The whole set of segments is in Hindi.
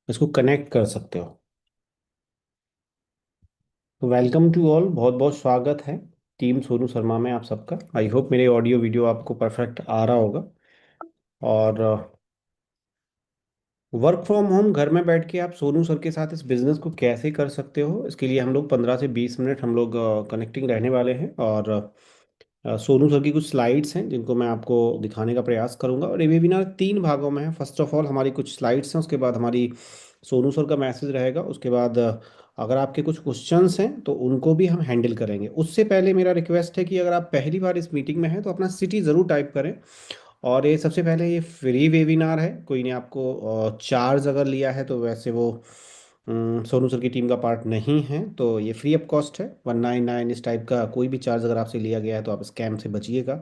इसको कनेक्ट कर सकते हो। तो वेलकम टू ऑल, बहुत बहुत स्वागत है टीम सोनू शर्मा में आप सबका। आई होप मेरे ऑडियो वीडियो आपको परफेक्ट आ रहा होगा। और वर्क फ्रॉम होम घर में बैठ के आप सोनू सर के साथ इस बिजनेस को कैसे कर सकते हो, इसके लिए हम लोग 15 से 20 मिनट हम लोग कनेक्टिंग रहने वाले हैं। और सोनू सर की कुछ स्लाइड्स हैं जिनको मैं आपको दिखाने का प्रयास करूंगा। और ये वेबिनार 3 भागों में है। फर्स्ट ऑफ ऑल हमारी कुछ स्लाइड्स हैं, उसके बाद हमारी सोनू सर का मैसेज रहेगा, उसके बाद अगर आपके कुछ क्वेश्चंस हैं तो उनको भी हम हैंडल करेंगे। उससे पहले मेरा रिक्वेस्ट है कि अगर आप पहली बार इस मीटिंग में हैं तो अपना सिटी ज़रूर टाइप करें। और ये सबसे पहले ये फ्री वेबिनार है, कोई ने आपको चार्ज अगर लिया है तो वैसे वो सोनू सर की टीम का पार्ट नहीं है, तो ये फ्री ऑफ कॉस्ट है। 199 इस टाइप का कोई भी चार्ज अगर आपसे लिया गया है तो आप स्कैम से बचिएगा,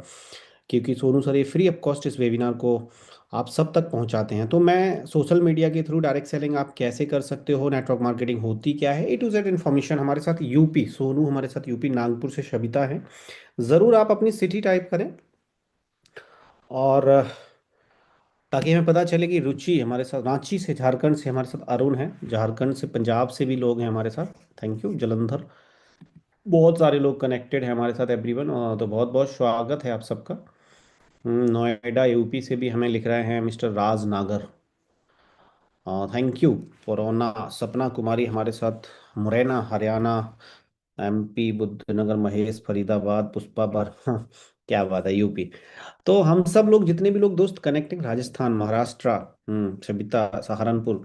क्योंकि सोनू सर ये फ्री ऑफ कॉस्ट इस वेबिनार को आप सब तक पहुंचाते हैं। तो मैं सोशल मीडिया के थ्रू डायरेक्ट सेलिंग आप कैसे कर सकते हो, नेटवर्क मार्केटिंग होती क्या है, ए टू जेड इन्फॉर्मेशन। हमारे साथ यूपी सोनू, हमारे साथ यूपी नागपुर से शबिता है। ज़रूर आप अपनी सिटी टाइप करें, और ताकि हमें पता चले कि रुचि हमारे साथ रांची से, झारखंड से हमारे साथ अरुण है, झारखंड से, पंजाब से भी लोग हैं हमारे साथ। थैंक यू जलंधर, बहुत सारे लोग कनेक्टेड हैं हमारे साथ एवरीवन। तो बहुत बहुत स्वागत है आप सबका। नोएडा यूपी से भी हमें लिख रहे हैं मिस्टर राज नागर। Thank you. पोरोना सपना कुमारी हमारे साथ, मुरैना हरियाणा, एमपी बुद्धनगर, महेश फरीदाबाद, पुष्पा बार क्या बात है यूपी। तो हम सब लोग जितने भी लोग दोस्त कनेक्टिंग, राजस्थान, महाराष्ट्र, सविता सहारनपुर।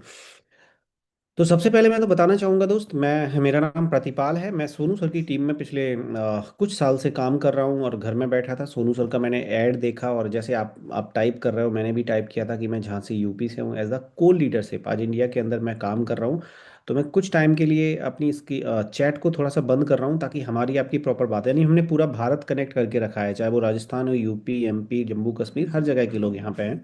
तो सबसे पहले मैं तो बताना चाहूँगा दोस्त, मैं मेरा नाम प्रतिपाल है। मैं सोनू सर की टीम में पिछले कुछ साल से काम कर रहा हूँ। और घर में बैठा था, सोनू सर का मैंने ऐड देखा, और जैसे आप टाइप कर रहे हो, मैंने भी टाइप किया था कि मैं झांसी यूपी से हूँ। एज अ को लीडरशिप आज इंडिया के अंदर मैं काम कर रहा हूँ। तो मैं कुछ टाइम के लिए अपनी इसकी चैट को थोड़ा सा बंद कर रहा हूँ, ताकि हमारी आपकी प्रॉपर बात है। यानी हमने पूरा भारत कनेक्ट करके रखा है, चाहे वो राजस्थान हो, यूपी, एमपी, जम्मू कश्मीर, हर जगह के लोग यहाँ पे हैं।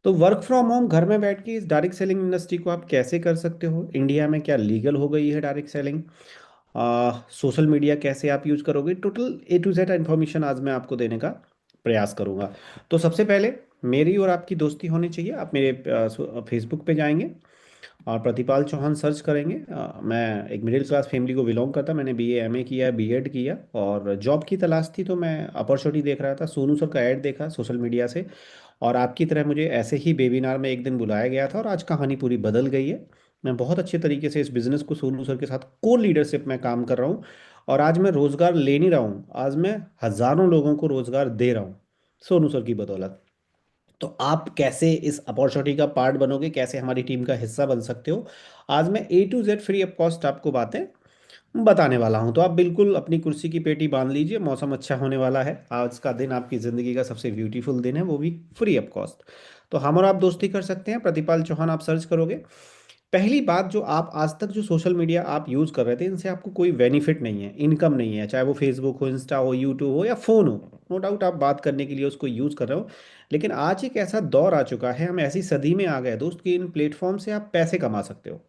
तो वर्क फ्रॉम होम घर में बैठ के इस डायरेक्ट सेलिंग इंडस्ट्री को आप कैसे कर सकते हो, इंडिया में क्या लीगल हो गई है डायरेक्ट सेलिंग, सोशल मीडिया कैसे आप यूज करोगे, total A to Z information आज मैं आपको देने का प्रयास करूंगा। तो सबसे पहले मेरी और आपकी दोस्ती होनी चाहिए। आप मेरे फेसबुक पे जाएंगे और प्रतिपाल चौहान सर्च करेंगे। मैं एक मिडिल क्लास फैमिली को बिलोंग करता, मैंने बीए एमए किया, बीएड किया, और जॉब की तलाश थी, तो मैं अपॉर्चुनिटी देख रहा था, सोनू सर का ऐड देखा सोशल मीडिया से। और आपकी तरह मुझे ऐसे ही वेबिनार में एक दिन बुलाया गया था, और आज कहानी पूरी बदल गई है। मैं बहुत अच्छे तरीके से इस बिज़नेस को सोनू सर के साथ को लीडरशिप में काम कर रहा हूँ। और आज मैं रोज़गार ले नहीं रहा हूँ, आज मैं हज़ारों लोगों को रोज़गार दे रहा हूँ सोनू सर की बदौलत। तो आप कैसे इस अपॉर्चुनिटी का पार्ट बनोगे, कैसे हमारी टीम का हिस्सा बन सकते हो, आज मैं A to Z free of cost आपको बातें बताने वाला हूं। तो आप बिल्कुल अपनी कुर्सी की पेटी बांध लीजिए, मौसम अच्छा होने वाला है। आज का दिन आपकी ज़िंदगी का सबसे ब्यूटीफुल दिन है, वो भी फ्री ऑफ कॉस्ट। तो हम और आप दोस्ती कर सकते हैं, प्रतिपाल चौहान आप सर्च करोगे। पहली बात, जो आप आज तक जो सोशल मीडिया आप यूज़ कर रहे थे, इनसे आपको कोई बेनिफिट नहीं है, इनकम नहीं है, चाहे वो फेसबुक हो, इंस्टा हो, यूट्यूब हो, या फ़ोन हो। नो डाउट आप बात करने के लिए उसको यूज़ कर रहे हो। लेकिन आज एक ऐसा दौर आ चुका है, हम ऐसी सदी में आ गए दोस्त, कि इन प्लेटफॉर्म से आप पैसे कमा सकते हो,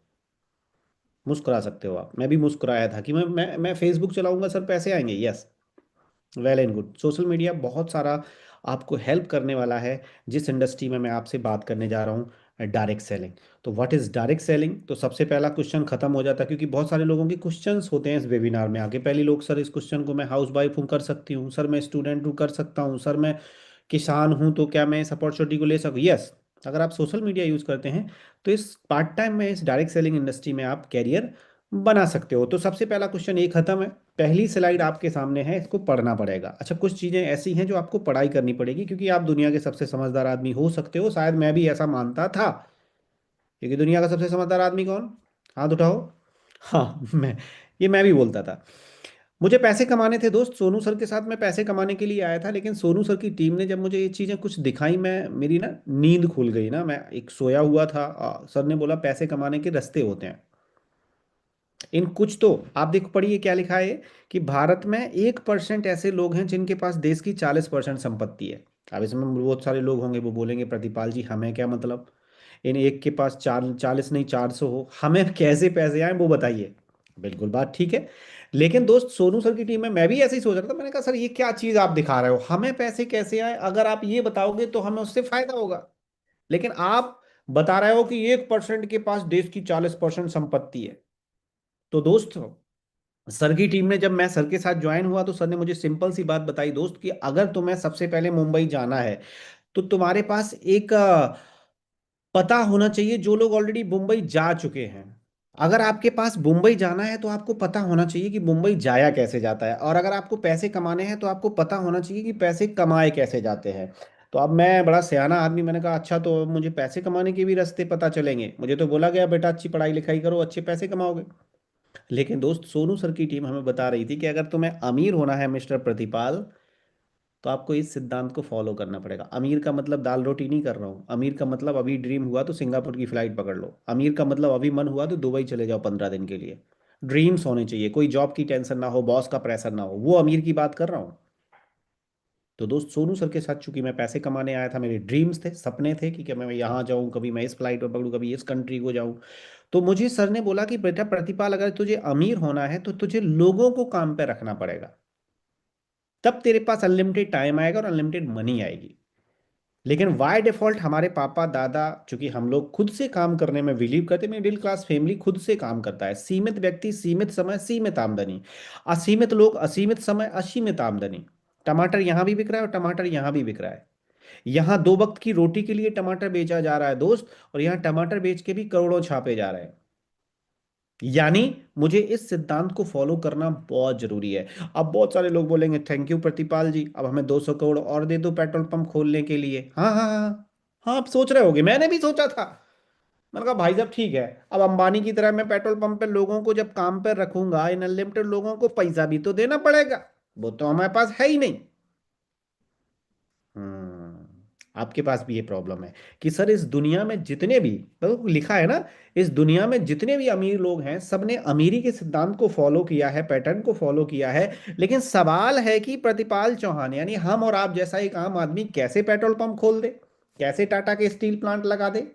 मुस्कुरा सकते हो आप। मैं भी मुस्कुराया था कि मैं फेसबुक चलाऊंगा सर पैसे आएंगे, yes, well and good. Social media बहुत सारा आपको हेल्प करने वाला है। जिस इंडस्ट्री में मैं आपसे बात करने जा रहा हूँ, डायरेक्ट सेलिंग। तो व्हाट इज़ डायरेक्ट सेलिंग, तो सबसे पहला क्वेश्चन खत्म हो जाता है, क्योंकि बहुत सारे लोगों के क्वेश्चंस होते हैं इस वेबिनार में आके। पहले लोग, सर इस क्वेश्चन को मैं हाउस वाइफ हूँ कर सकती हूँ, सर मैं स्टूडेंट हूँ कर सकता हूँ, सर मैं किसान हूँ तो क्या मैं इस अपॉर्चुनिटी को ले सकूँ। यस, अगर आप सोशल मीडिया यूज़ करते हैं तो इस पार्ट टाइम में, इस डायरेक्ट सेलिंग इंडस्ट्री में आप कैरियर बना सकते हो। तो सबसे पहला क्वेश्चन ये खत्म है। पहली स्लाइड आपके सामने है, इसको पढ़ना पड़ेगा। अच्छा, कुछ चीज़ें ऐसी हैं जो आपको पढ़ाई करनी पड़ेगी, क्योंकि आप दुनिया के सबसे समझदार आदमी हो सकते हो, शायद मैं भी ऐसा मानता था। क्योंकि दुनिया का सबसे समझदार आदमी कौन, हाथ उठाओ। हाँ, मैं भी बोलता था। मुझे पैसे कमाने थे दोस्त, सोनू सर के साथ मैं पैसे कमाने के लिए आया था। लेकिन सोनू सर की टीम ने जब मुझे ये चीज़ें कुछ दिखाई, मैं मेरी ना नींद खुल गई ना, मैं एक सोया हुआ था। सर ने बोला पैसे कमाने के रास्ते होते हैं इन कुछ। तो आप देखो, पढ़िए क्या लिखा है, कि भारत में 1% ऐसे लोग हैं जिनके पास देश की 40% संपत्ति है। अब इसमें बहुत सारे लोग होंगे, वो बोलेंगे प्रतिपाल जी हमें क्या मतलब, इन एक के पास 40 नहीं 400 हो, हमें कैसे पैसे आए वो बताइए। बिल्कुल बात ठीक है। लेकिन दोस्त, सोनू सर की टीम में मैं भी ऐसे ही सोच रहा था। मैंने कहा सर ये क्या चीज़ आप दिखा रहे हो, हमें पैसे कैसे आए, अगर आप ये बताओगे तो हमें उससे फायदा होगा। लेकिन आप बता रहे हो कि 1% के पास देश की 40% संपत्ति है। तो दोस्त, सर की टीम ने, जब मैं सर के साथ ज्वाइन हुआ तो सर ने मुझे सिंपल सी बात बताई दोस्त, कि अगर तुम्हें सबसे पहले मुंबई जाना है तो तुम्हारे पास एक पता होना चाहिए जो लोग ऑलरेडी मुंबई जा चुके हैं। अगर आपके पास मुंबई जाना है तो आपको पता होना चाहिए कि मुंबई जाया कैसे जाता है, और अगर आपको पैसे कमाने हैं तो आपको पता होना चाहिए कि पैसे कमाए कैसे जाते हैं। तो अब मैं बड़ा सयाना आदमी, मैंने कहा अच्छा तो मुझे पैसे कमाने के भी रास्ते पता चलेंगे। मुझे तो बोला गया बेटा अच्छी पढ़ाई लिखाई करो अच्छे पैसे कमाओगे। लेकिन दोस्त, सोनू सर की टीम हमें बता रही थी कि अगर तुम्हें अमीर होना है मिस्टर प्रतिपाल, तो आपको इस सिद्धांत को फॉलो करना पड़ेगा। अमीर का मतलब दाल रोटी नहीं कर रहा हूँ। अमीर का मतलब अभी ड्रीम हुआ तो सिंगापुर की फ्लाइट पकड़ लो। अमीर का मतलब अभी मन हुआ तो दुबई चले जाओ 15 दिन के लिए। ड्रीम्स होने चाहिए, कोई जॉब की टेंशन ना हो, बॉस का प्रेशर ना हो, वो अमीर की बात कर रहा हूँ। तो दोस्त, सोनू सर के साथ चूंकि मैं पैसे कमाने आया था, मेरे ड्रीम्स थे, सपने थे कि मैं यहाँ जाऊँ, कभी मैं इस फ्लाइट पर पकड़ूँ, कभी इस कंट्री को जाऊँ। तो मुझे सर ने बोला कि बेटा प्रतिपाल, अगर तुझे अमीर होना है तो तुझे लोगों को काम पे रखना पड़ेगा। तब तेरे पास अनलिमिटेड टाइम आएगा और अनलिमिटेड मनी आएगी। लेकिन बाय डिफॉल्ट हमारे पापा दादा, चूंकि हम लोग खुद से काम करने में बिलीव करते हैं, मिडिल क्लास फैमिली खुद से काम करता है। सीमित व्यक्ति सीमित समय सीमित आमदनी, असीमित लोग असीमित समय असीमित आमदनी। टमाटर यहाँ भी बिक रहा है और टमाटर यहाँ भी बिक रहा है। यहाँ 2 वक्त की रोटी के लिए टमाटर बेचा जा रहा है दोस्त, और यहाँ टमाटर बेच के भी करोड़ों छापे जा रहे हैं। यानी मुझे इस सिद्धांत को फॉलो करना बहुत जरूरी है। अब बहुत सारे लोग बोलेंगे थैंक यू प्रतिपाल जी, अब हमें 200 करोड़ और दे दो पेट्रोल पंप खोलने के लिए। हाँ हाँ हाँ हाँ, आप सोच रहे होगे, मैंने भी सोचा था। मैंने कहा भाई साहब ठीक है, अब अंबानी की तरह मैं पेट्रोल पंप पे लोगों को जब काम पे रखूंगा, इन अनलिमिटेड लोगों को पैसा भी तो देना पड़ेगा। वो तो हमारे पास है ही नहीं। आपके पास भी ये प्रॉब्लम है कि सर इस दुनिया में जितने भी, तो लिखा है ना, इस दुनिया में जितने भी अमीर लोग हैं सबने अमीरी के सिद्धांत को फॉलो किया है, पैटर्न को फॉलो किया है। लेकिन सवाल है कि प्रतिपाल चौहान यानी हम और आप जैसा एक आम आदमी कैसे पेट्रोल पंप खोल दे, कैसे टाटा के स्टील प्लांट लगा दे।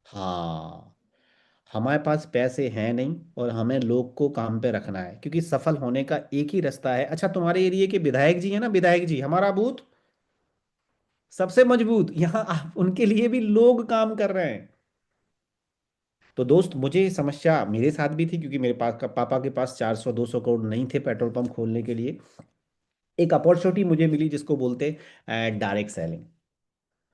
हाँ, हमारे पास पैसे हैं नहीं और हमें लोग को काम पे रखना है, क्योंकि सफल होने का एक ही रास्ता है। अच्छा, तुम्हारे एरिया के विधायक जी है ना, विधायक जी हमारा बूथ सबसे मजबूत, यहाँ आप उनके लिए भी लोग काम कर रहे हैं। तो दोस्त, मुझे ये समस्या मेरे साथ भी थी, क्योंकि मेरे पास पापा के पास 400-200 करोड़ नहीं थे पेट्रोल पंप खोलने के लिए। एक अपॉर्चुनिटी मुझे मिली जिसको बोलते डायरेक्ट सेलिंग।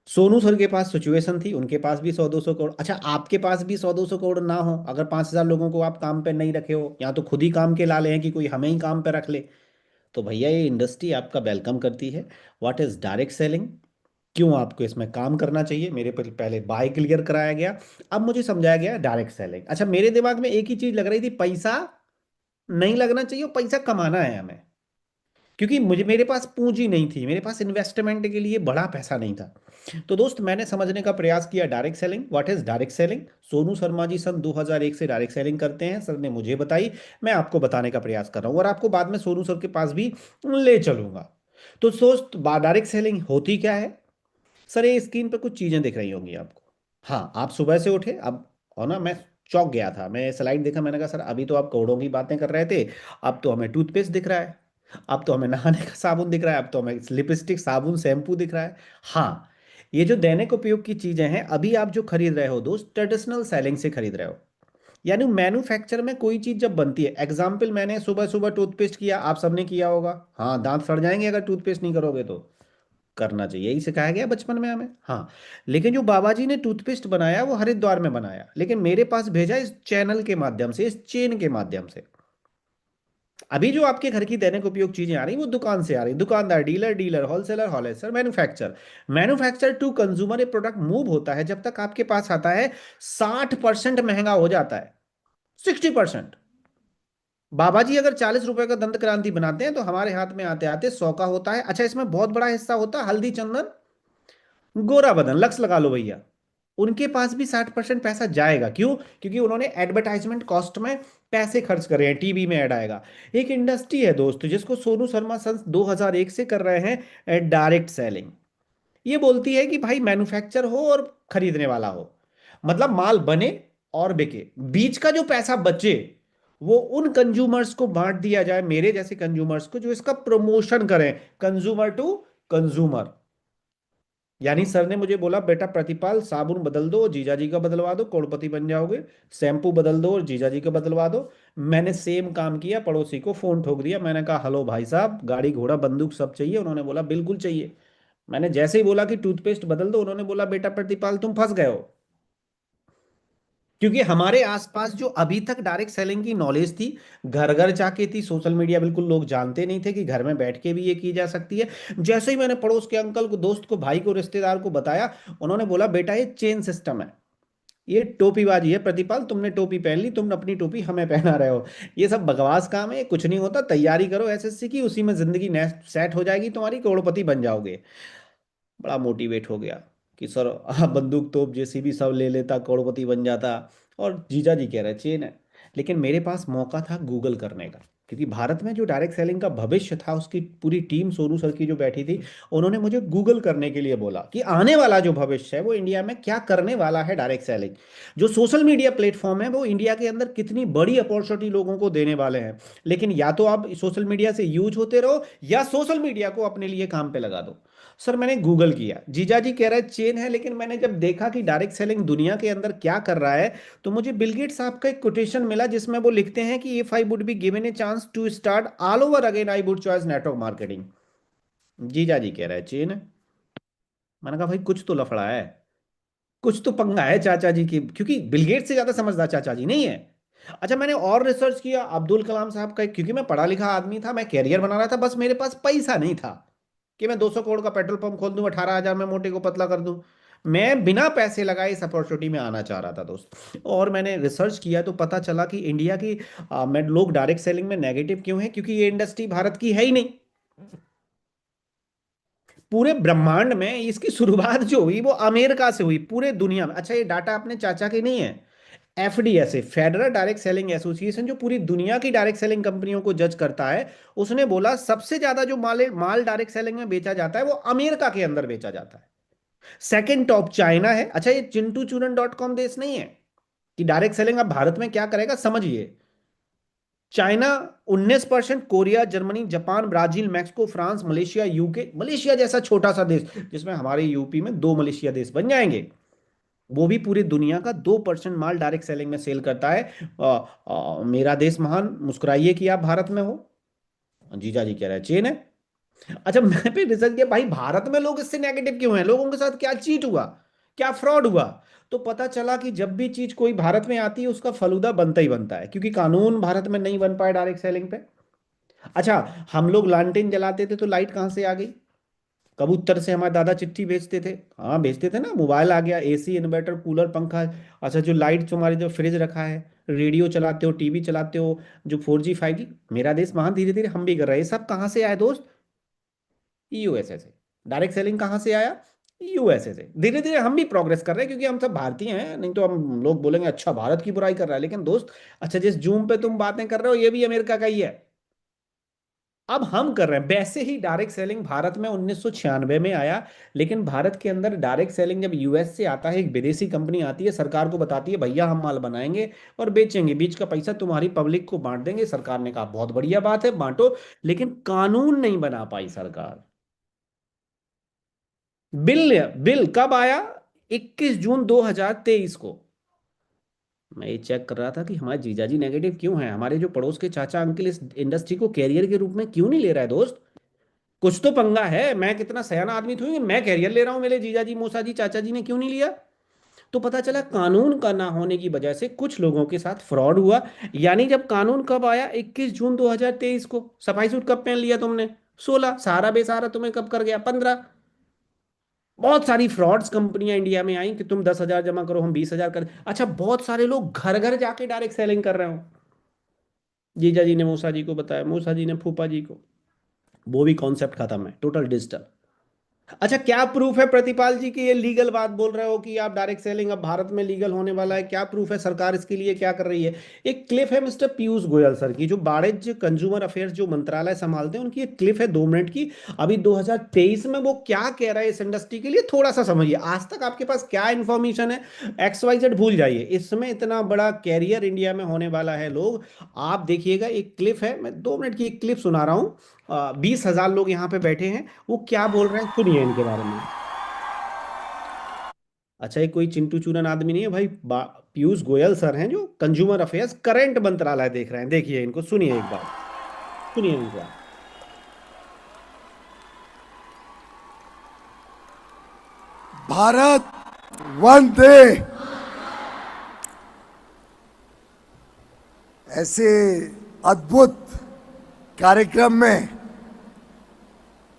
सोनू सर के पास सिचुएशन थी, उनके पास भी 100-200 करोड़। अच्छा, आपके पास भी 100-200 करोड़ ना हो, अगर 5,000 लोगों को आप काम पे नहीं रखे हो, या तो खुद ही काम के लाले हैं कि कोई हमें ही काम पे रख ले, तो भैया ये इंडस्ट्री आपका वेलकम करती है। व्हाट इज डायरेक्ट सेलिंग, क्यों आपको इसमें काम करना चाहिए, मेरे पर पहले बाय क्लियर कराया गया। अब मुझे समझाया गया डायरेक्ट सेलिंग। अच्छा, मेरे दिमाग में एक ही चीज लग रही थी, पैसा नहीं लगना चाहिए, पैसा कमाना है हमें। क्योंकि मुझे, मेरे पास पूंजी नहीं थी, मेरे पास इन्वेस्टमेंट के लिए बड़ा पैसा नहीं था। तो दोस्त, मैंने समझने का प्रयास किया direct selling, what is direct selling. Sonu Sharma ji सन 2001 से डायरेक्ट सेलिंग करते हैं, सर ने मुझे बताई। मैं आपको बताने का प्रयास कर रहा हूँ और आपको बाद में सोनू सर के पास भी ले चलूंगा। तो दोस्त, डायरेक्ट सेलिंग होती क्या है। सर ये स्क्रीन पे कुछ चीजें दिख रही होंगी आपको। हाँ, आप सुबह से उठे अब, और ना मैं चौंक गया था, मैं स्लाइड देखा, मैंने कहा सर अभी तो आप करोड़ों की बातें कर रहे थे, अब तो हमें टूथपेस्ट दिख रहा है, अब तो हमें नहाने का साबुन दिख रहा है, अब तो हमें लिपस्टिक साबुन शैम्पू दिख रहा है। हाँ, ये जो दैनिक उपयोग की चीजें हैं, अभी आप जो खरीद रहे हो दोस्त, ट्रेडिशनल सेलिंग से खरीद रहे हो। यानी मैन्युफैक्चर में कोई चीज जब बनती है, एग्जाम्पल मैंने सुबह सुबह टूथपेस्ट किया, आप सबने किया होगा। हाँ, दांत सड़ जाएंगे अगर टूथपेस्ट नहीं करोगे तो। करना चाहिए, यही सिखाया गया बचपन में हमें। हाँ, लेकिन जो बाबा जी ने टूथपेस्ट बनाया वो हरिद्वार में बनाया, लेकिन मेरे पास भेजा इस चैनल के माध्यम से, इस चेन के माध्यम से। अभी जो आपके घर की दैनिक उपयोग चीजें आ रही वो दुकान से आ रही, दुकानदार, dealer, dealer wholesaler, wholesaler, manufacture. Manufacture to consumer ये प्रोडक्ट मूव होता है जब तक आपके पास आता है 60% महंगा हो जाता है, 60%। बाबा जी अगर 40 रुपए का दंत क्रांति बनाते हैं तो हमारे हाथ में आते आते 100 का होता है। अच्छा, इसमें बहुत बड़ा हिस्सा होता है हल्दी चंदन गोरा बदन, लक्स लगा लो भैया। उनके पास भी 60% पैसा जाएगा, क्यों? क्योंकि उन्होंने एडवर्टाइजमेंट कॉस्ट में पैसे खर्च करे हैं, टीवी में ऐड आएगा। एक इंडस्ट्री है दोस्त जिसको सोनू शर्मा सन 2001 से कर रहे हैं डायरेक्ट सेलिंग। ये बोलती है कि भाई मैन्युफैक्चर हो और खरीदने वाला हो, मतलब माल बने और बिके, बीच का जो पैसा बचे वो उन कंज्यूमर्स को बांट दिया जाए, मेरे जैसे कंज्यूमर्स को जो इसका प्रमोशन करें, कंज्यूमर टू कंज्यूमर। यानी सर ने मुझे बोला बेटा प्रतिपाल साबुन बदल दो, जीजा जी का बदलवा दो, करोड़पति बन जाओगे। शैम्पू बदल दो और जीजा जी का बदलवा दो। मैंने सेम काम किया, पड़ोसी को फोन ठोक दिया, मैंने कहा हेलो भाई साहब, गाड़ी घोड़ा बंदूक सब चाहिए? उन्होंने बोला बिल्कुल चाहिए। मैंने जैसे ही बोला कि टूथपेस्ट बदल दो, उन्होंने बोला बेटा प्रतिपाल तुम फंस गए हो। क्योंकि हमारे आसपास जो अभी तक डायरेक्ट सेलिंग की नॉलेज थी, घर घर जाके थी, सोशल मीडिया बिल्कुल लोग जानते नहीं थे कि घर में बैठ के भी ये की जा सकती है। जैसे ही मैंने पड़ोस के अंकल को, दोस्त को, भाई को, रिश्तेदार को बताया, उन्होंने बोला बेटा ये चेन सिस्टम है, ये टोपीबाजी है प्रतिपाल, तुमने टोपी पहन ली, तुम अपनी टोपी हमें पहना रहे हो। ये सब बकवास काम है, ये कुछ नहीं होता, तैयारी करो एसएससी की, उसी में जिंदगी सेट हो जाएगी तुम्हारी, करोड़पति बन जाओगे। बड़ा मोटिवेट हो गया कि सर बंदूक तोप जेसीबी सब ले लेता, करोड़पति बन जाता। और जीजा जी कह रहे चेन है। लेकिन मेरे पास मौका था गूगल करने का, क्योंकि भारत में जो डायरेक्ट सेलिंग का भविष्य था, उसकी पूरी टीम सोनू सर की जो बैठी थी, उन्होंने मुझे गूगल करने के लिए बोला कि आने वाला जो भविष्य है वो इंडिया में क्या करने वाला है डायरेक्ट सेलिंग। जो सोशल मीडिया प्लेटफॉर्म है वो इंडिया के अंदर कितनी बड़ी अपॉर्चुनिटी लोगों को देने वाले हैं। लेकिन या तो आप सोशल मीडिया से यूज होते रहो, या सोशल मीडिया को अपने लिए काम पे लगा दो। सर मैंने गूगल किया, जीजा जी कह रहे हैं चेन है, लेकिन मैंने जब देखा कि डायरेक्ट सेलिंग दुनिया के अंदर क्या कर रहा है, तो मुझे बिल गेट्स साहब का एक कोटेशन मिला, जिसमें वो लिखते हैं कि if I would be given a chance to start all over again I would choice network marketing. जीजा जी कह रहे हैं चेन है। मैंने कहा भाई कुछ तो लफड़ा है, कुछ तो पंगा है चाचा जी की, क्योंकि बिल गेट्स से ज्यादा समझदार चाचा जी नहीं है। अच्छा मैंने और रिसर्च किया, अब्दुल कलाम साहब का, क्योंकि मैं पढ़ा लिखा आदमी था, मैं कैरियर बना रहा था, बस मेरे पास पैसा नहीं था कि मैं 200 करोड़ का पेट्रोल पंप खोल दूं, 18,000 में मोटे को पतला कर दूं। मैं बिना पैसे लगाए इस अपॉर्चुनिटी में आना चाह रहा था दोस्त। और मैंने रिसर्च किया तो पता चला कि इंडिया की में लोग डायरेक्ट सेलिंग में नेगेटिव क्यों है, क्योंकि ये इंडस्ट्री भारत की है ही नहीं। पूरे ब्रह्मांड में इसकी शुरुआत जो हुई वो अमेरिका से हुई, पूरे दुनिया में। अच्छा ये डाटा अपने चाचा के नहीं है, एफडीएसए, फेडरल डायरेक्ट सेलिंग एसोसिएशन, जो पूरी दुनिया की डायरेक्ट सेलिंग कंपनियों को जज करता है, उसने बोला सबसे ज्यादा जो माल माल डायरेक्ट सेलिंग में बेचा जाता है वो अमेरिका के अंदर बेचा जाता है। सेकंड टॉप चाइना है। अच्छा ये चिंटू चूरन डॉट कॉम देश नहीं है कि डायरेक्ट सेलिंग अब भारत में क्या करेगा, समझिए। China 19%, Korea, Germany, Japan, Brazil, Mexico, France, Malaysia, UK, Malaysia जैसा छोटा सा देश, जिसमें हमारे यूपी में दो मलेशिया देश बन जाएंगे, वो भी पूरी दुनिया का 2% माल डायरेक्ट सेलिंग में सेल करता है। मेरा देश महान, मुस्कुराइए कि आप भारत में हो। जीजा जी कह रहे हैं चेन है। अच्छा मैं भी रिसर्च किया भाई, भारत में लोग इससे नेगेटिव क्यों हैं, लोगों के साथ क्या चीट हुआ, क्या फ्रॉड हुआ। तो पता चला कि जब भी चीज कोई भारत में आती है उसका फलूदा बनता ही बनता है, क्योंकि कानून भारत में नहीं बन पाए डायरेक्ट सेलिंग पे। अच्छा हम लोग लालटेन जलाते थे तो लाइट कहाँ से आ गई? कबूतर से हमारे दादा चिट्ठी भेजते थे, हाँ भेजते थे ना, मोबाइल आ गया, एसी, इन्वर्टर, कूलर, पंखा। अच्छा जो लाइट, तुम्हारे जो फ्रिज रखा है, रेडियो चलाते हो, टीवी चलाते हो, जो 4G 5G, मेरा देश महान, धीरे धीरे हम भी कर रहे हैं। ये सब कहाँ से आए दोस्त? यूएसए से। डायरेक्ट सेलिंग कहाँ से आया? यूएसए से। धीरे धीरे हम भी प्रोग्रेस कर रहे हैं, क्योंकि हम सब भारतीय हैं, नहीं तो हम लोग बोलेंगे अच्छा भारत की बुराई कर रहा है, लेकिन दोस्त, अच्छा जिस जूम पे तुम बातें कर रहे हो ये भी अमेरिका का ही है। अब हम कर रहे हैं वैसे ही। डायरेक्ट सेलिंग भारत में 1996 में आया, लेकिन भारत के अंदर डायरेक्ट सेलिंग जब यूएस से आता है, एक विदेशी कंपनी आती है, सरकार को बताती है भैया हम माल बनाएंगे और बेचेंगे, बीच का पैसा तुम्हारी पब्लिक को बांट देंगे। सरकार ने कहा बहुत बढ़िया बात है, बांटो। लेकिन कानून नहीं बना पाई सरकार। बिल बिल कब आया? 21 जून 2023 को। मैं ये चेक कर रहा था कि हमारे जीजाजी नेगेटिव क्यों हैं, हमारे जो पड़ोस के चाचा अंकल इस इंडस्ट्री को कैरियर के रूप में क्यों नहीं ले रहा है दोस्त। कुछ तो पंगा है, मैं कितना सयाना आदमी थी, मैं कैरियर ले रहा हूं, मेरे जीजा जी, मौसा जी, चाचा जी ने क्यों नहीं लिया? तो पता चला कानून का ना होने की वजह से कुछ लोगों के साथ फ्रॉड हुआ। यानी जब कानून कब आया? 21 जून 2023 को। सफाई सूट कब पहन लिया तुमने? 16। सहारा बेसहारा तुम्हें कब कर गया? 15। बहुत सारी फ्रॉड्स कंपनियां इंडिया में आई कि तुम 10,000 जमा करो हम 20,000 कर। अच्छा बहुत सारे लोग घर घर जाके डायरेक्ट सेलिंग कर रहे हो। जीजा जी ने मौसा जी को बताया, मौसा जी ने फूफा जी को, वो भी कॉन्सेप्ट खत्म है, टोटल डिजिटल। अच्छा क्या प्रूफ है प्रतिपाल जी की ये लीगल बात बोल रहे हो कि आप डायरेक्ट सेलिंग अब भारत में लीगल होने वाला है? क्या प्रूफ है, सरकार इसके लिए क्या कर रही है? एक क्लिप है मिस्टर पीयूष गोयल सर की, जो वाणिज्य कंज्यूमर अफेयर्स जो मंत्रालय संभालते हैं, उनकी एक क्लिप है 2 मिनट की। अभी 2023 में वो क्या कह रहा है इस इंडस्ट्री के लिए, थोड़ा सा समझिए। आज तक आपके पास क्या इंफॉर्मेशन है, XYZ भूल जाइए, इसमें इतना बड़ा कैरियर इंडिया में होने वाला है लोग। आप देखिएगा, एक क्लिप है, मैं 2 मिनट की एक क्लिप सुना रहा हूँ। 20,000 लोग यहाँ पे बैठे हैं, वो क्या बोल रहे हैं सुनिए इनके बारे में। अच्छा, ये कोई चिंटू चूरन आदमी नहीं है भाई, पीयूष गोयल सर हैं जो कंज्यूमर अफेयर्स करंट मंत्रालय देख रहे हैं। देखिए इनको, सुनिए एक बार, सुनिए इनको आप। भारत वंदे। ऐसे अद्भुत कार्यक्रम में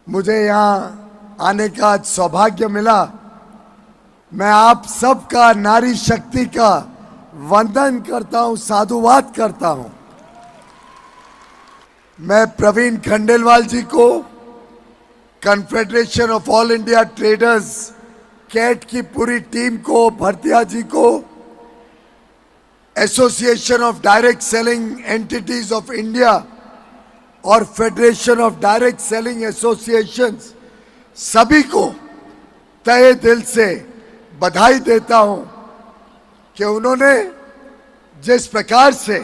मुझे यहाँ आने का आज सौभाग्य मिला। मैं आप सबका, नारी शक्ति का वंदन करता हूँ, साधुवाद करता हूँ। मैं प्रवीण खंडेलवाल जी को, confederation of all India traders CAIT की पूरी टीम को, भरतिया जी को, association of direct selling entities of India और federation of direct selling associations, सभी को तहे दिल से बधाई देता हूं कि उन्होंने जिस प्रकार से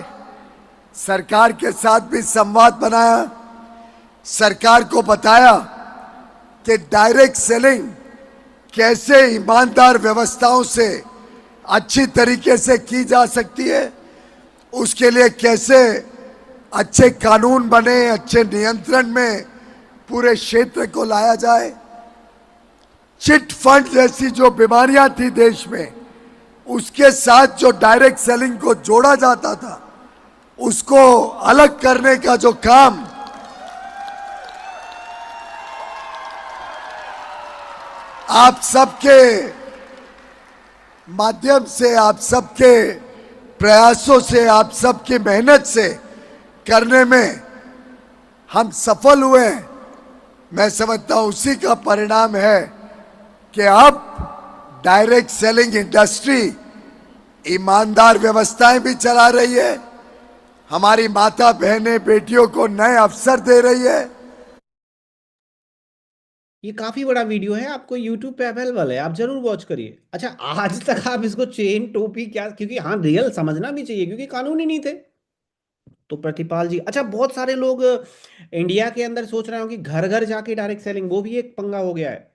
सरकार के साथ भी संवाद बनाया, सरकार को बताया कि डायरेक्ट सेलिंग कैसे ईमानदार व्यवस्थाओं से अच्छी तरीके से की जा सकती है, उसके लिए कैसे अच्छे कानून बने, अच्छे नियंत्रण में पूरे क्षेत्र को लाया जाए। चिट फंड जैसी जो बीमारियां थी देश में, उसके साथ जो डायरेक्ट सेलिंग को जोड़ा जाता था, उसको अलग करने का जो काम आप सबके माध्यम से, आप सबके प्रयासों से, आप सबकी मेहनत से करने में हम सफल हुए हैं। मैं समझता हूं उसी का परिणाम है कि अब डायरेक्ट सेलिंग इंडस्ट्री ईमानदार व्यवस्थाएं भी चला रही है, हमारी माता बहनें बेटियों को नए अवसर दे रही है। ये काफी बड़ा वीडियो है, आपको यूट्यूब पे अवेलेबल है, आप जरूर वॉच करिए। अच्छा, आज तक आप इसको चेन टोपी क्या, क्योंकि हाँ रियल समझना भी चाहिए क्योंकि कानून ही नहीं थे। तो प्रतिपाल जी, अच्छा बहुत सारे लोग इंडिया के अंदर सोच रहे हो कि घर घर जाके डायरेक्ट सेलिंग, वो भी एक पंगा हो गया है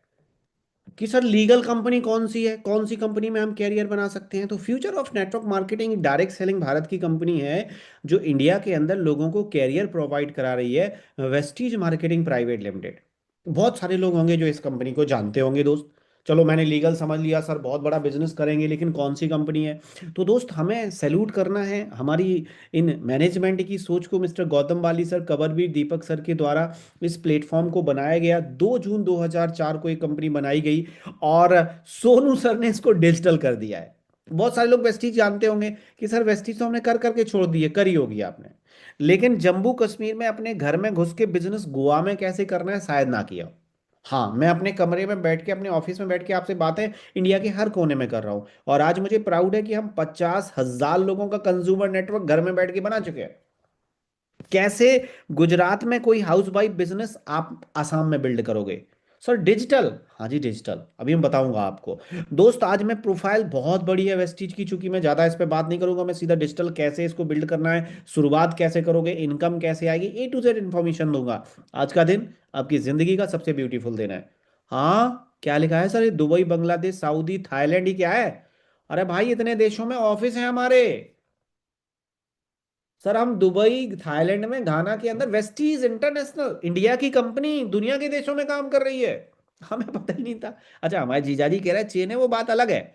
कि सर लीगल कंपनी कौन सी है, कौन सी कंपनी में हम कैरियर बना सकते हैं। तो future of network marketing direct selling Bharat की कंपनी है जो इंडिया के अंदर लोगों को कैरियर प्रोवाइड करा रही है, वेस्टीज मार्केटिंग प्राइवेट लिमिटेड। बहुत सारे लोग होंगे जो इस कंपनी को जानते होंगे दोस्त। चलो मैंने लीगल समझ लिया सर, बहुत बड़ा बिजनेस करेंगे, लेकिन कौन सी कंपनी है। तो दोस्त हमें सैल्यूट करना है हमारी इन मैनेजमेंट की सोच को, मिस्टर गौतम बाली सर, कवरवीर दीपक सर के द्वारा इस प्लेटफॉर्म को बनाया गया। 2 जून 2004 को एक कंपनी बनाई गई और सोनू सर ने इसको डिजिटल कर दिया है। बहुत सारे लोग वेस्टीज जानते होंगे कि सर वेस्टीज तो हमने कर करके छोड़ दिए, करी होगी आपने, लेकिन जम्मू कश्मीर में अपने घर में घुस के बिजनेस गोवा में कैसे करना है शायद ना किया हो। हाँ, मैं अपने कमरे में बैठ के, अपने ऑफिस में बैठ के आपसे बातें इंडिया के हर कोने में कर रहा हूँ, और आज मुझे प्राउड है कि हम 50,000 लोगों का कंज्यूमर नेटवर्क घर में बैठ के बना चुके हैं। कैसे गुजरात में कोई हाउस वाइफ बिजनेस आप आसाम में बिल्ड करोगे सर, डिजिटल। हाँ जी डिजिटल, अभी मैं बताऊंगा आपको। दोस्त आज मैं प्रोफाइल बहुत बड़ी है वेस्टीज की, चूंकि मैं ज्यादा इस पे बात नहीं करूंगा, मैं सीधा डिजिटल कैसे इसको बिल्ड करना है, शुरुआत कैसे करोगे, इनकम कैसे आएगी, ए टू जेड इन्फॉर्मेशन दूंगा। आज का दिन आपकी जिंदगी का सबसे ब्यूटीफुल दिन है। हाँ क्या लिखा है सर, ये दुबई, बांग्लादेश, सऊदी, थाईलैंड ही क्या है। अरे भाई इतने देशों में ऑफिस है हमारे। सर हम दुबई, थाईलैंड में, घाना के अंदर, वेस्टीज इंटरनेशनल इंडिया की कंपनी दुनिया के देशों में काम कर रही है। हमें पता ही नहीं था। अच्छा हमारे जीजाजी कह रहे हैं चेन है, वो बात अलग है।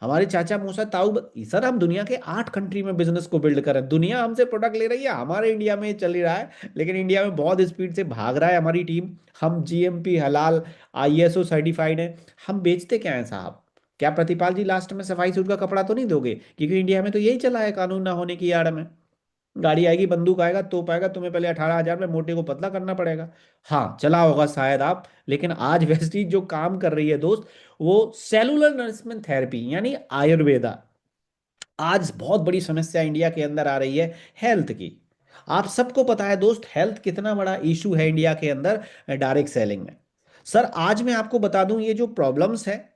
हमारे चाचा मूसा ताऊ सर हम दुनिया के 8 कंट्री में बिजनेस को बिल्ड कर रहे हैं, दुनिया हमसे प्रोडक्ट ले रही है, हमारे इंडिया में ये चल ही रहा है, लेकिन इंडिया में बहुत स्पीड से भाग रहा है हमारी टीम। हम जीएमपी हलाल, आईएसओ सर्टिफाइड है। हम बेचते क्या है साहब। क्या प्रतिपाल जी लास्ट में सफाई सूट का कपड़ा तो नहीं दोगे, क्योंकि इंडिया में तो यही चला है कानून ना होने की आड़ में। गाड़ी आएगी, बंदूक आएगा, तोप आएगा, तुम्हें पहले 18,000 में मोटे को पतला करना पड़ेगा। हाँ चला होगा शायद आप, लेकिन आज वेस्टीज जो काम कर रही है दोस्त, वो सेलुलर नरिशमेंट थेरेपी यानी आयुर्वेदा। आज बहुत बड़ी समस्या इंडिया के अंदर आ रही है हेल्थ की। आप सबको पता है दोस्त हेल्थ कितना बड़ा इशू है इंडिया के अंदर डायरेक्ट सेलिंग में। सर आज मैं आपको बता दूं, ये जो प्रॉब्लम्स है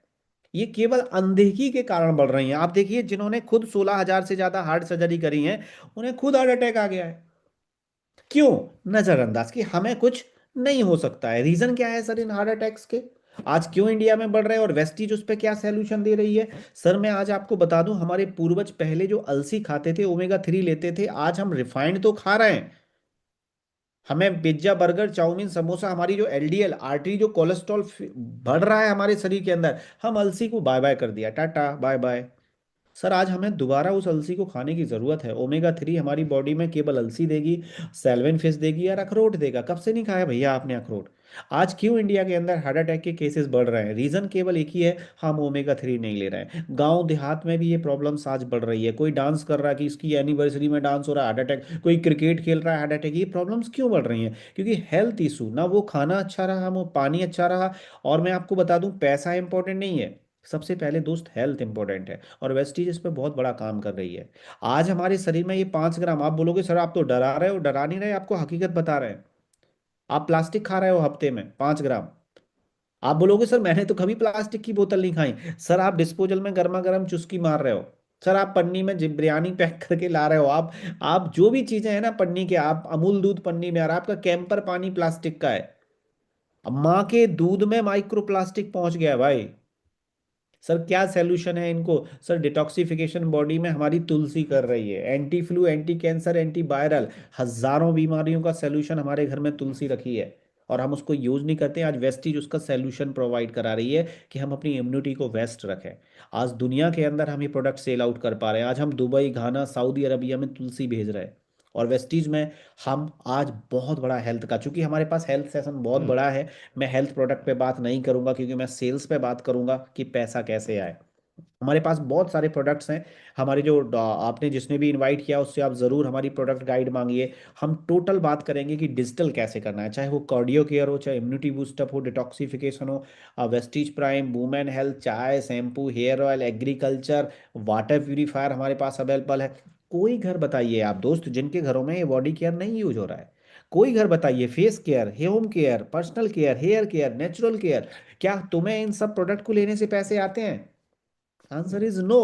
ये केवल अनदेखी के कारण बढ़ रही हैं। आप देखिए जिन्होंने खुद 16,000 से ज्यादा हार्ट सर्जरी करी है, उन्हें खुद हार्ट अटैक आ गया है। क्यों? नजरअंदाज कि हमें कुछ नहीं हो सकता है। रीजन क्या है सर इन हार्ट अटैक्स के? आज क्यों इंडिया में बढ़ रहे हैं और वेस्टीज उस पर क्या सॉल्यूशन दे रही है? सर मैं आज आपको बता दूं, हमारे पूर्वज पहले जो अलसी खाते थे, ओमेगा 3 लेते थे, आज हम रिफाइंड तो खा रहे हैं। हमें पिज्जा बर्गर चाउमीन समोसा, हमारी जो एलडीएल आर्टरी, जो कोलेस्ट्रॉल बढ़ रहा है हमारे शरीर के अंदर, हम अलसी को बाय बाय कर दिया, टाटा बाय बाय। सर आज हमें दोबारा उस अलसी को खाने की जरूरत है। ओमेगा 3 हमारी बॉडी में केवल अलसी देगी, सैलवन फिश देगी, यार अखरोट देगा। कब से नहीं खाया भैया आपने अखरोट? आज क्यों इंडिया के अंदर हार्ट अटैक के केसेस बढ़ रहे हैं? रीजन केवल एक ही है, हम ओमेगा 3 नहीं ले रहे हैं। गांव देहात में भी ये प्रॉब्लम्स आज बढ़ रही है। कोई डांस कर रहा है कि इसकी एनिवर्सरी में डांस हो रहा है, हार्ट अटैक। कोई क्रिकेट खेल रहा है, हार्ट अटैक। ये प्रॉब्लम्स क्यों बढ़ रही हैं? क्योंकि हेल्थ इशू, ना वो खाना अच्छा रहा, वो पानी अच्छा रहा। और मैं आपको बता दूं, पैसा इंपॉर्टेंट नहीं है, सबसे पहले दोस्त हेल्थ इंपॉर्टेंट है। और वेस्टीज इस पे बहुत बड़ा काम कर रही है। आज हमारे शरीर में ये 5 ग्राम, आप बोलोगे सर आप तो डरा रहे हो, डरा नहीं रहे, आपको हकीकत बता रहे हैं। आप प्लास्टिक खा रहे हो हफ्ते में 5 ग्राम। आप बोलोगे सर मैंने तो कभी प्लास्टिक की बोतल नहीं खाई। सर आप डिस्पोजल में गर्मा गर्म चुस्की मार रहे हो। सर आप पन्नी में बिरयानी पैक करके ला रहे हो। आप जो भी चीजें हैं ना पन्नी के, आप अमूल दूध पन्नी में आ रहा है, आपका कैंपर पानी प्लास्टिक का है। अब माँ के दूध में माइक्रो प्लास्टिक पहुंच गया है भाई। सर क्या सॉल्यूशन है इनको? सर डिटॉक्सिफिकेशन बॉडी में हमारी तुलसी कर रही है, anti flu, anti cancer, anti viral, हजारों बीमारियों का सॉल्यूशन हमारे घर में तुलसी रखी है। और हम उसको यूज नहीं करते। आज वेस्टीज उसका सॉल्यूशन प्रोवाइड करा रही है कि हम अपनी इम्यूनिटी को वेस्ट रखें। आज दुनिया के अंदर हम ये प्रोडक्ट सेल आउट कर पा रहे हैं। आज हम दुबई, घाना, सऊदी अरबिया में तुलसी भेज रहे हैं। और वेस्टीज में हम आज बहुत बड़ा हेल्थ का, चूंकि हमारे पास हेल्थ सेशन बहुत बड़ा है, मैं हेल्थ प्रोडक्ट पे बात नहीं करूंगा, क्योंकि मैं सेल्स पे बात करूंगा कि पैसा कैसे आए। हमारे पास बहुत सारे प्रोडक्ट्स हैं। हमारे जो आपने जिसने भी इनवाइट किया उससे आप ज़रूर हमारी प्रोडक्ट गाइड मांगिए। हम टोटल बात करेंगे कि डिजिटल कैसे करना है, चाहे वो कार्डियो केयर हो, चाहे इम्यूनिटी बूस्टअप हो, डिटॉक्सिफिकेशन हो, वेस्टीज प्राइम, वुमेन हेल्थ, चाय, shampoo, hair oil, agriculture, water purifier हमारे पास अवेलेबल है। कोई घर बताइए आप दोस्त जिनके घरों में ये बॉडी केयर नहीं यूज हो रहा है। कोई घर बताइए, face care, home care, personal care, hair care, natural care, क्या तुम्हें इन सब प्रोडक्ट को लेने से पैसे आते हैं? Answer is no.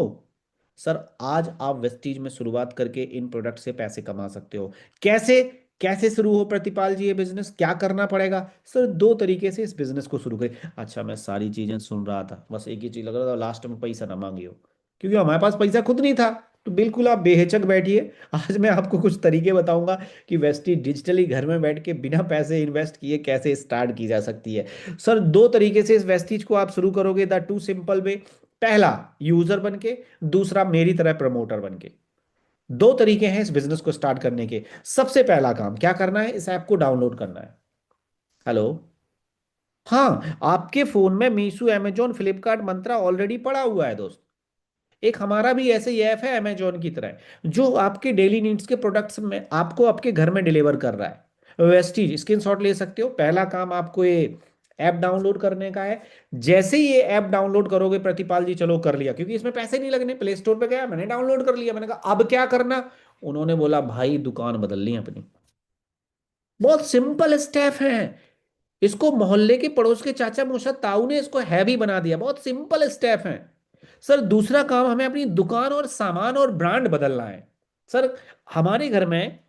सर आज आप वेस्टीज में शुरुआत करके इन प्रोडक्ट से पैसे कमा सकते हो। कैसे? कैसे शुरू हो प्रतिपाल जी ये बिजनेस, क्या करना पड़ेगा? सर दो तरीके से इस बिजनेस को शुरू करें। अच्छा मैं सारी चीजें सुन रहा था, बस एक ही चीज लग रहा था, लास्ट में पैसा ना मांगियो। क्योंकि हमारे पास पैसा खुद नहीं था। तो बिल्कुल आप बेहिचक बैठिए, आज मैं आपको कुछ तरीके बताऊंगा कि वेस्टीज डिजिटली घर में बैठ के बिना पैसे इन्वेस्ट किए कैसे स्टार्ट की जा सकती है। सर दो तरीके से इस वेस्टीज को आप शुरू करोगे, द टू सिंपल वे। पहला, यूजर बन के। दूसरा, मेरी तरह प्रमोटर बन के। दो तरीके हैं इस बिजनेस को स्टार्ट करने के। सबसे पहला काम क्या करना है, इस ऐप को डाउनलोड करना है। हेलो। हाँ, आपके फोन में मीशो, अमेजोन, फ्लिपकार्ट, मंत्रा ऑलरेडी पड़ा हुआ है दोस्त। एक हमारा भी ऐसे ही ऐप है अमेजोन की तरह, जो आपके डेली नीड्स के प्रोडक्ट्स में आपको आपके घर में डिलीवर कर रहा है। वेस्टीज स्क्रीनशॉट ले सकते हो। पहला काम आपको ये ऐप डाउनलोड करने का है। जैसे ही ये ऐप डाउनलोड करोगे, प्रतिपाल जी चलो कर लिया, क्योंकि इसमें पैसे नहीं लगने, प्ले स्टोर पे गया, मैंने डाउनलोड कर लिया, मैंने कहा अब क्या करना? उन्होंने बोला भाई दुकान बदल ली अपनी। बहुत सिंपल स्टेप है। इसको मोहल्ले के पड़ोस के चाचा मूसा ताऊ ने इसको हैवी बना दिया। बहुत सिंपल स्टेप है। सर दूसरा काम, हमें अपनी दुकान और सामान और ब्रांड बदलना है। सर हमारे घर में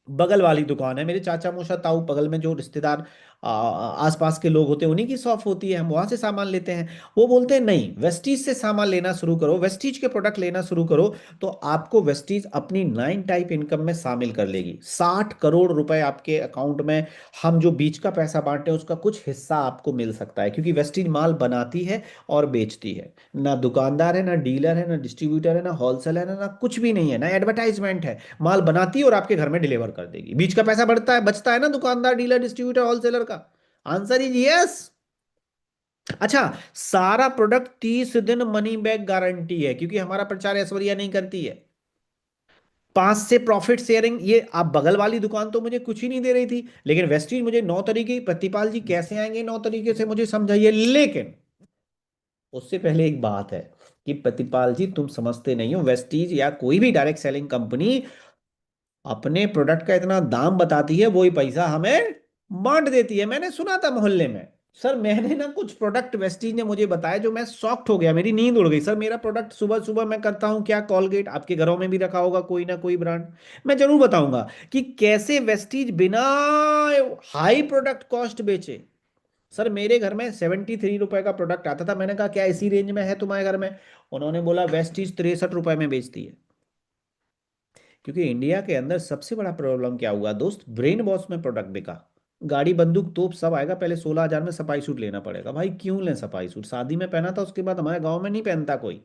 बगल वाली दुकान है, मेरे चाचा मूसा ताऊ बगल में जो रिश्तेदार आसपास के लोग होते हैं उन्हीं की शॉप होती है, हम वहां से सामान लेते हैं। वो बोलते हैं नहीं, वेस्टीज से सामान लेना शुरू करो, वेस्टीज के प्रोडक्ट लेना शुरू करो, तो आपको वेस्टीज अपनी 9 टाइप इनकम में शामिल कर लेगी। 60 करोड़ रुपए आपके अकाउंट में, हम जो बीच का पैसा बांटते हैं उसका कुछ हिस्सा आपको मिल सकता है, क्योंकि वेस्टीज माल बनाती है और बेचती है। ना दुकानदार है, ना डीलर है, ना डिस्ट्रीब्यूटर है, ना होलसेल है, ना कुछ भी नहीं है, ना एडवर्टाइजमेंट है। माल बनाती है और आपके घर में डिलीवर कर देगी। बीच का पैसा बढ़ता है, बचता है ना दुकानदार, डीलर, डिस्ट्रीब्यूटर, होलसेलर का। Answer is yes. अच्छा, सारा प्रोडक्ट 30 दिन मनी बैक गारंटी है, क्योंकि हमारा प्रचार ऐश्वर्या नहीं करती है। 5 से प्रॉफिट शेयरिंग, ये आप बगल वाली दुकान तो मुझे कुछ ही नहीं दे रही थी, लेकिन वेस्टीज मुझे 9 तरीके, प्रतिपाल जी कैसे आएंगे 9 तरीके से मुझे समझाइए। लेकिन उससे पहले एक बात है कि प्रतिपाल जी तुम समझते नहीं हो, वेस्टीज या कोई भी डायरेक्ट सेलिंग कंपनी अपने प्रोडक्ट का इतना दाम बताती है, वही पैसा हमें बांट देती है। मैंने सुना था मोहल्ले में। सर मैंने ना कुछ प्रोडक्ट वेस्टीज ने मुझे बताया जो मैं शॉक्ड हो गया, मेरी नींद उड़ गई। सर मेरा प्रोडक्ट सुबह सुबह मैं करता हूं क्या, कॉलगेट, आपके घरों में भी रखा होगा कोई ना कोई ब्रांड। मैं जरूर बताऊंगा कि कैसे वेस्टीज बिना हाई प्रोडक्ट कॉस्ट बेचे। सर मेरे घर में 73 रुपए का प्रोडक्ट आता था, मैंने कहा क्या इसी रेंज में है तुम्हारे घर में? उन्होंने बोला वेस्टीज 63 रुपए में बेचती है। क्योंकि इंडिया के अंदर सबसे बड़ा प्रॉब्लम क्या हुआ दोस्त, ब्रेन वॉश में प्रोडक्ट बिका। गाड़ी बंदूक तोप सब आएगा, पहले 16,000 में सफाई सूट लेना पड़ेगा। भाई क्यों लें सफाई सूट? शादी में पहना था, उसके बाद हमारे गांव में नहीं पहनता कोई।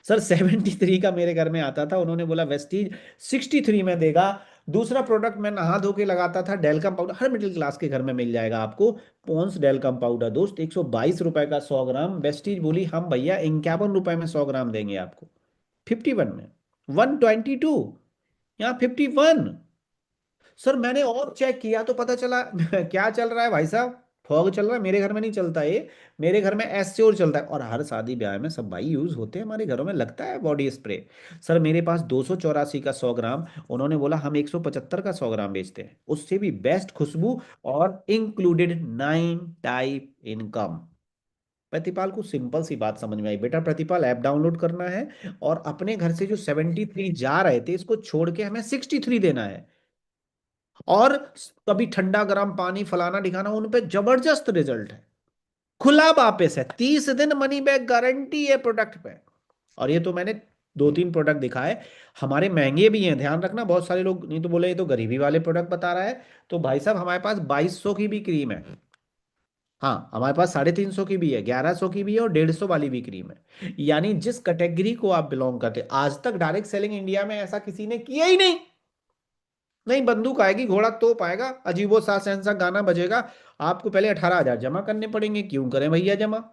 सर 73 का मेरे घर में आता था, उन्होंने बोला वेस्टीज 63 में देगा। दूसरा प्रोडक्ट मैं नहा धो के लगाता था, डेलकम पाउडर, हर मिडिल क्लास के घर में मिल जाएगा आपको। पॉन्स डेलकम पाउडर दोस्त 122 रुपए का 100 ग्राम। वेस्टीज बोली हम भैया 51 रुपए में 100 ग्राम देंगे आपको। 51 में 122, यहाँ 51। सर मैंने और चेक किया तो पता चला क्या चल रहा है भाई साहब, फॉग चल रहा है। मेरे घर में नहीं चलता ये, मेरे घर में एस श्योर चलता है। और हर शादी ब्याह में सब भाई यूज होते हैं, हमारे घरों में लगता है बॉडी स्प्रे। सर मेरे पास 284 का 100 ग्राम, उन्होंने बोला हम 175 का 100 ग्राम बेचते हैं, उससे भी बेस्ट खुशबू और इंक्लूडेड 9 टाइप इनकम। प्रतिपाल को सिंपल सी बात समझ में आई बेटा, प्रतिपाल ऐप डाउनलोड करना है और अपने घर से जो 73 जा रहे थे इसको छोड़ के हमें 63 देना है। और कभी ठंडा गर्म पानी फलाना दिखाना, उन पे जबरदस्त रिजल्ट है। खुला वापस है, 30 दिन मनी बैक गारंटी है प्रोडक्ट पे। और ये तो मैंने 2-3 प्रोडक्ट दिखाए, हमारे महंगे भी हैं, ध्यान रखना। बहुत सारे लोग नहीं तो बोले ये तो गरीबी वाले प्रोडक्ट बता रहा है। तो भाई साहब हमारे पास 2200 की भी क्रीम है। हाँ हमारे पास 350 की भी है, 1100 की भी है और 150 वाली भी क्रीम है। यानी जिस कैटेगरी को आप बिलोंग करते, आज तक डायरेक्ट सेलिंग इंडिया में ऐसा किसी ने किया ही नहीं। नहीं बंदूक आएगी, घोड़ा तोप आएगा, अजीबो सा सहनसा गाना बजेगा, आपको पहले 18,000 जमा करने पड़ेंगे। क्यों करें भैया जमा?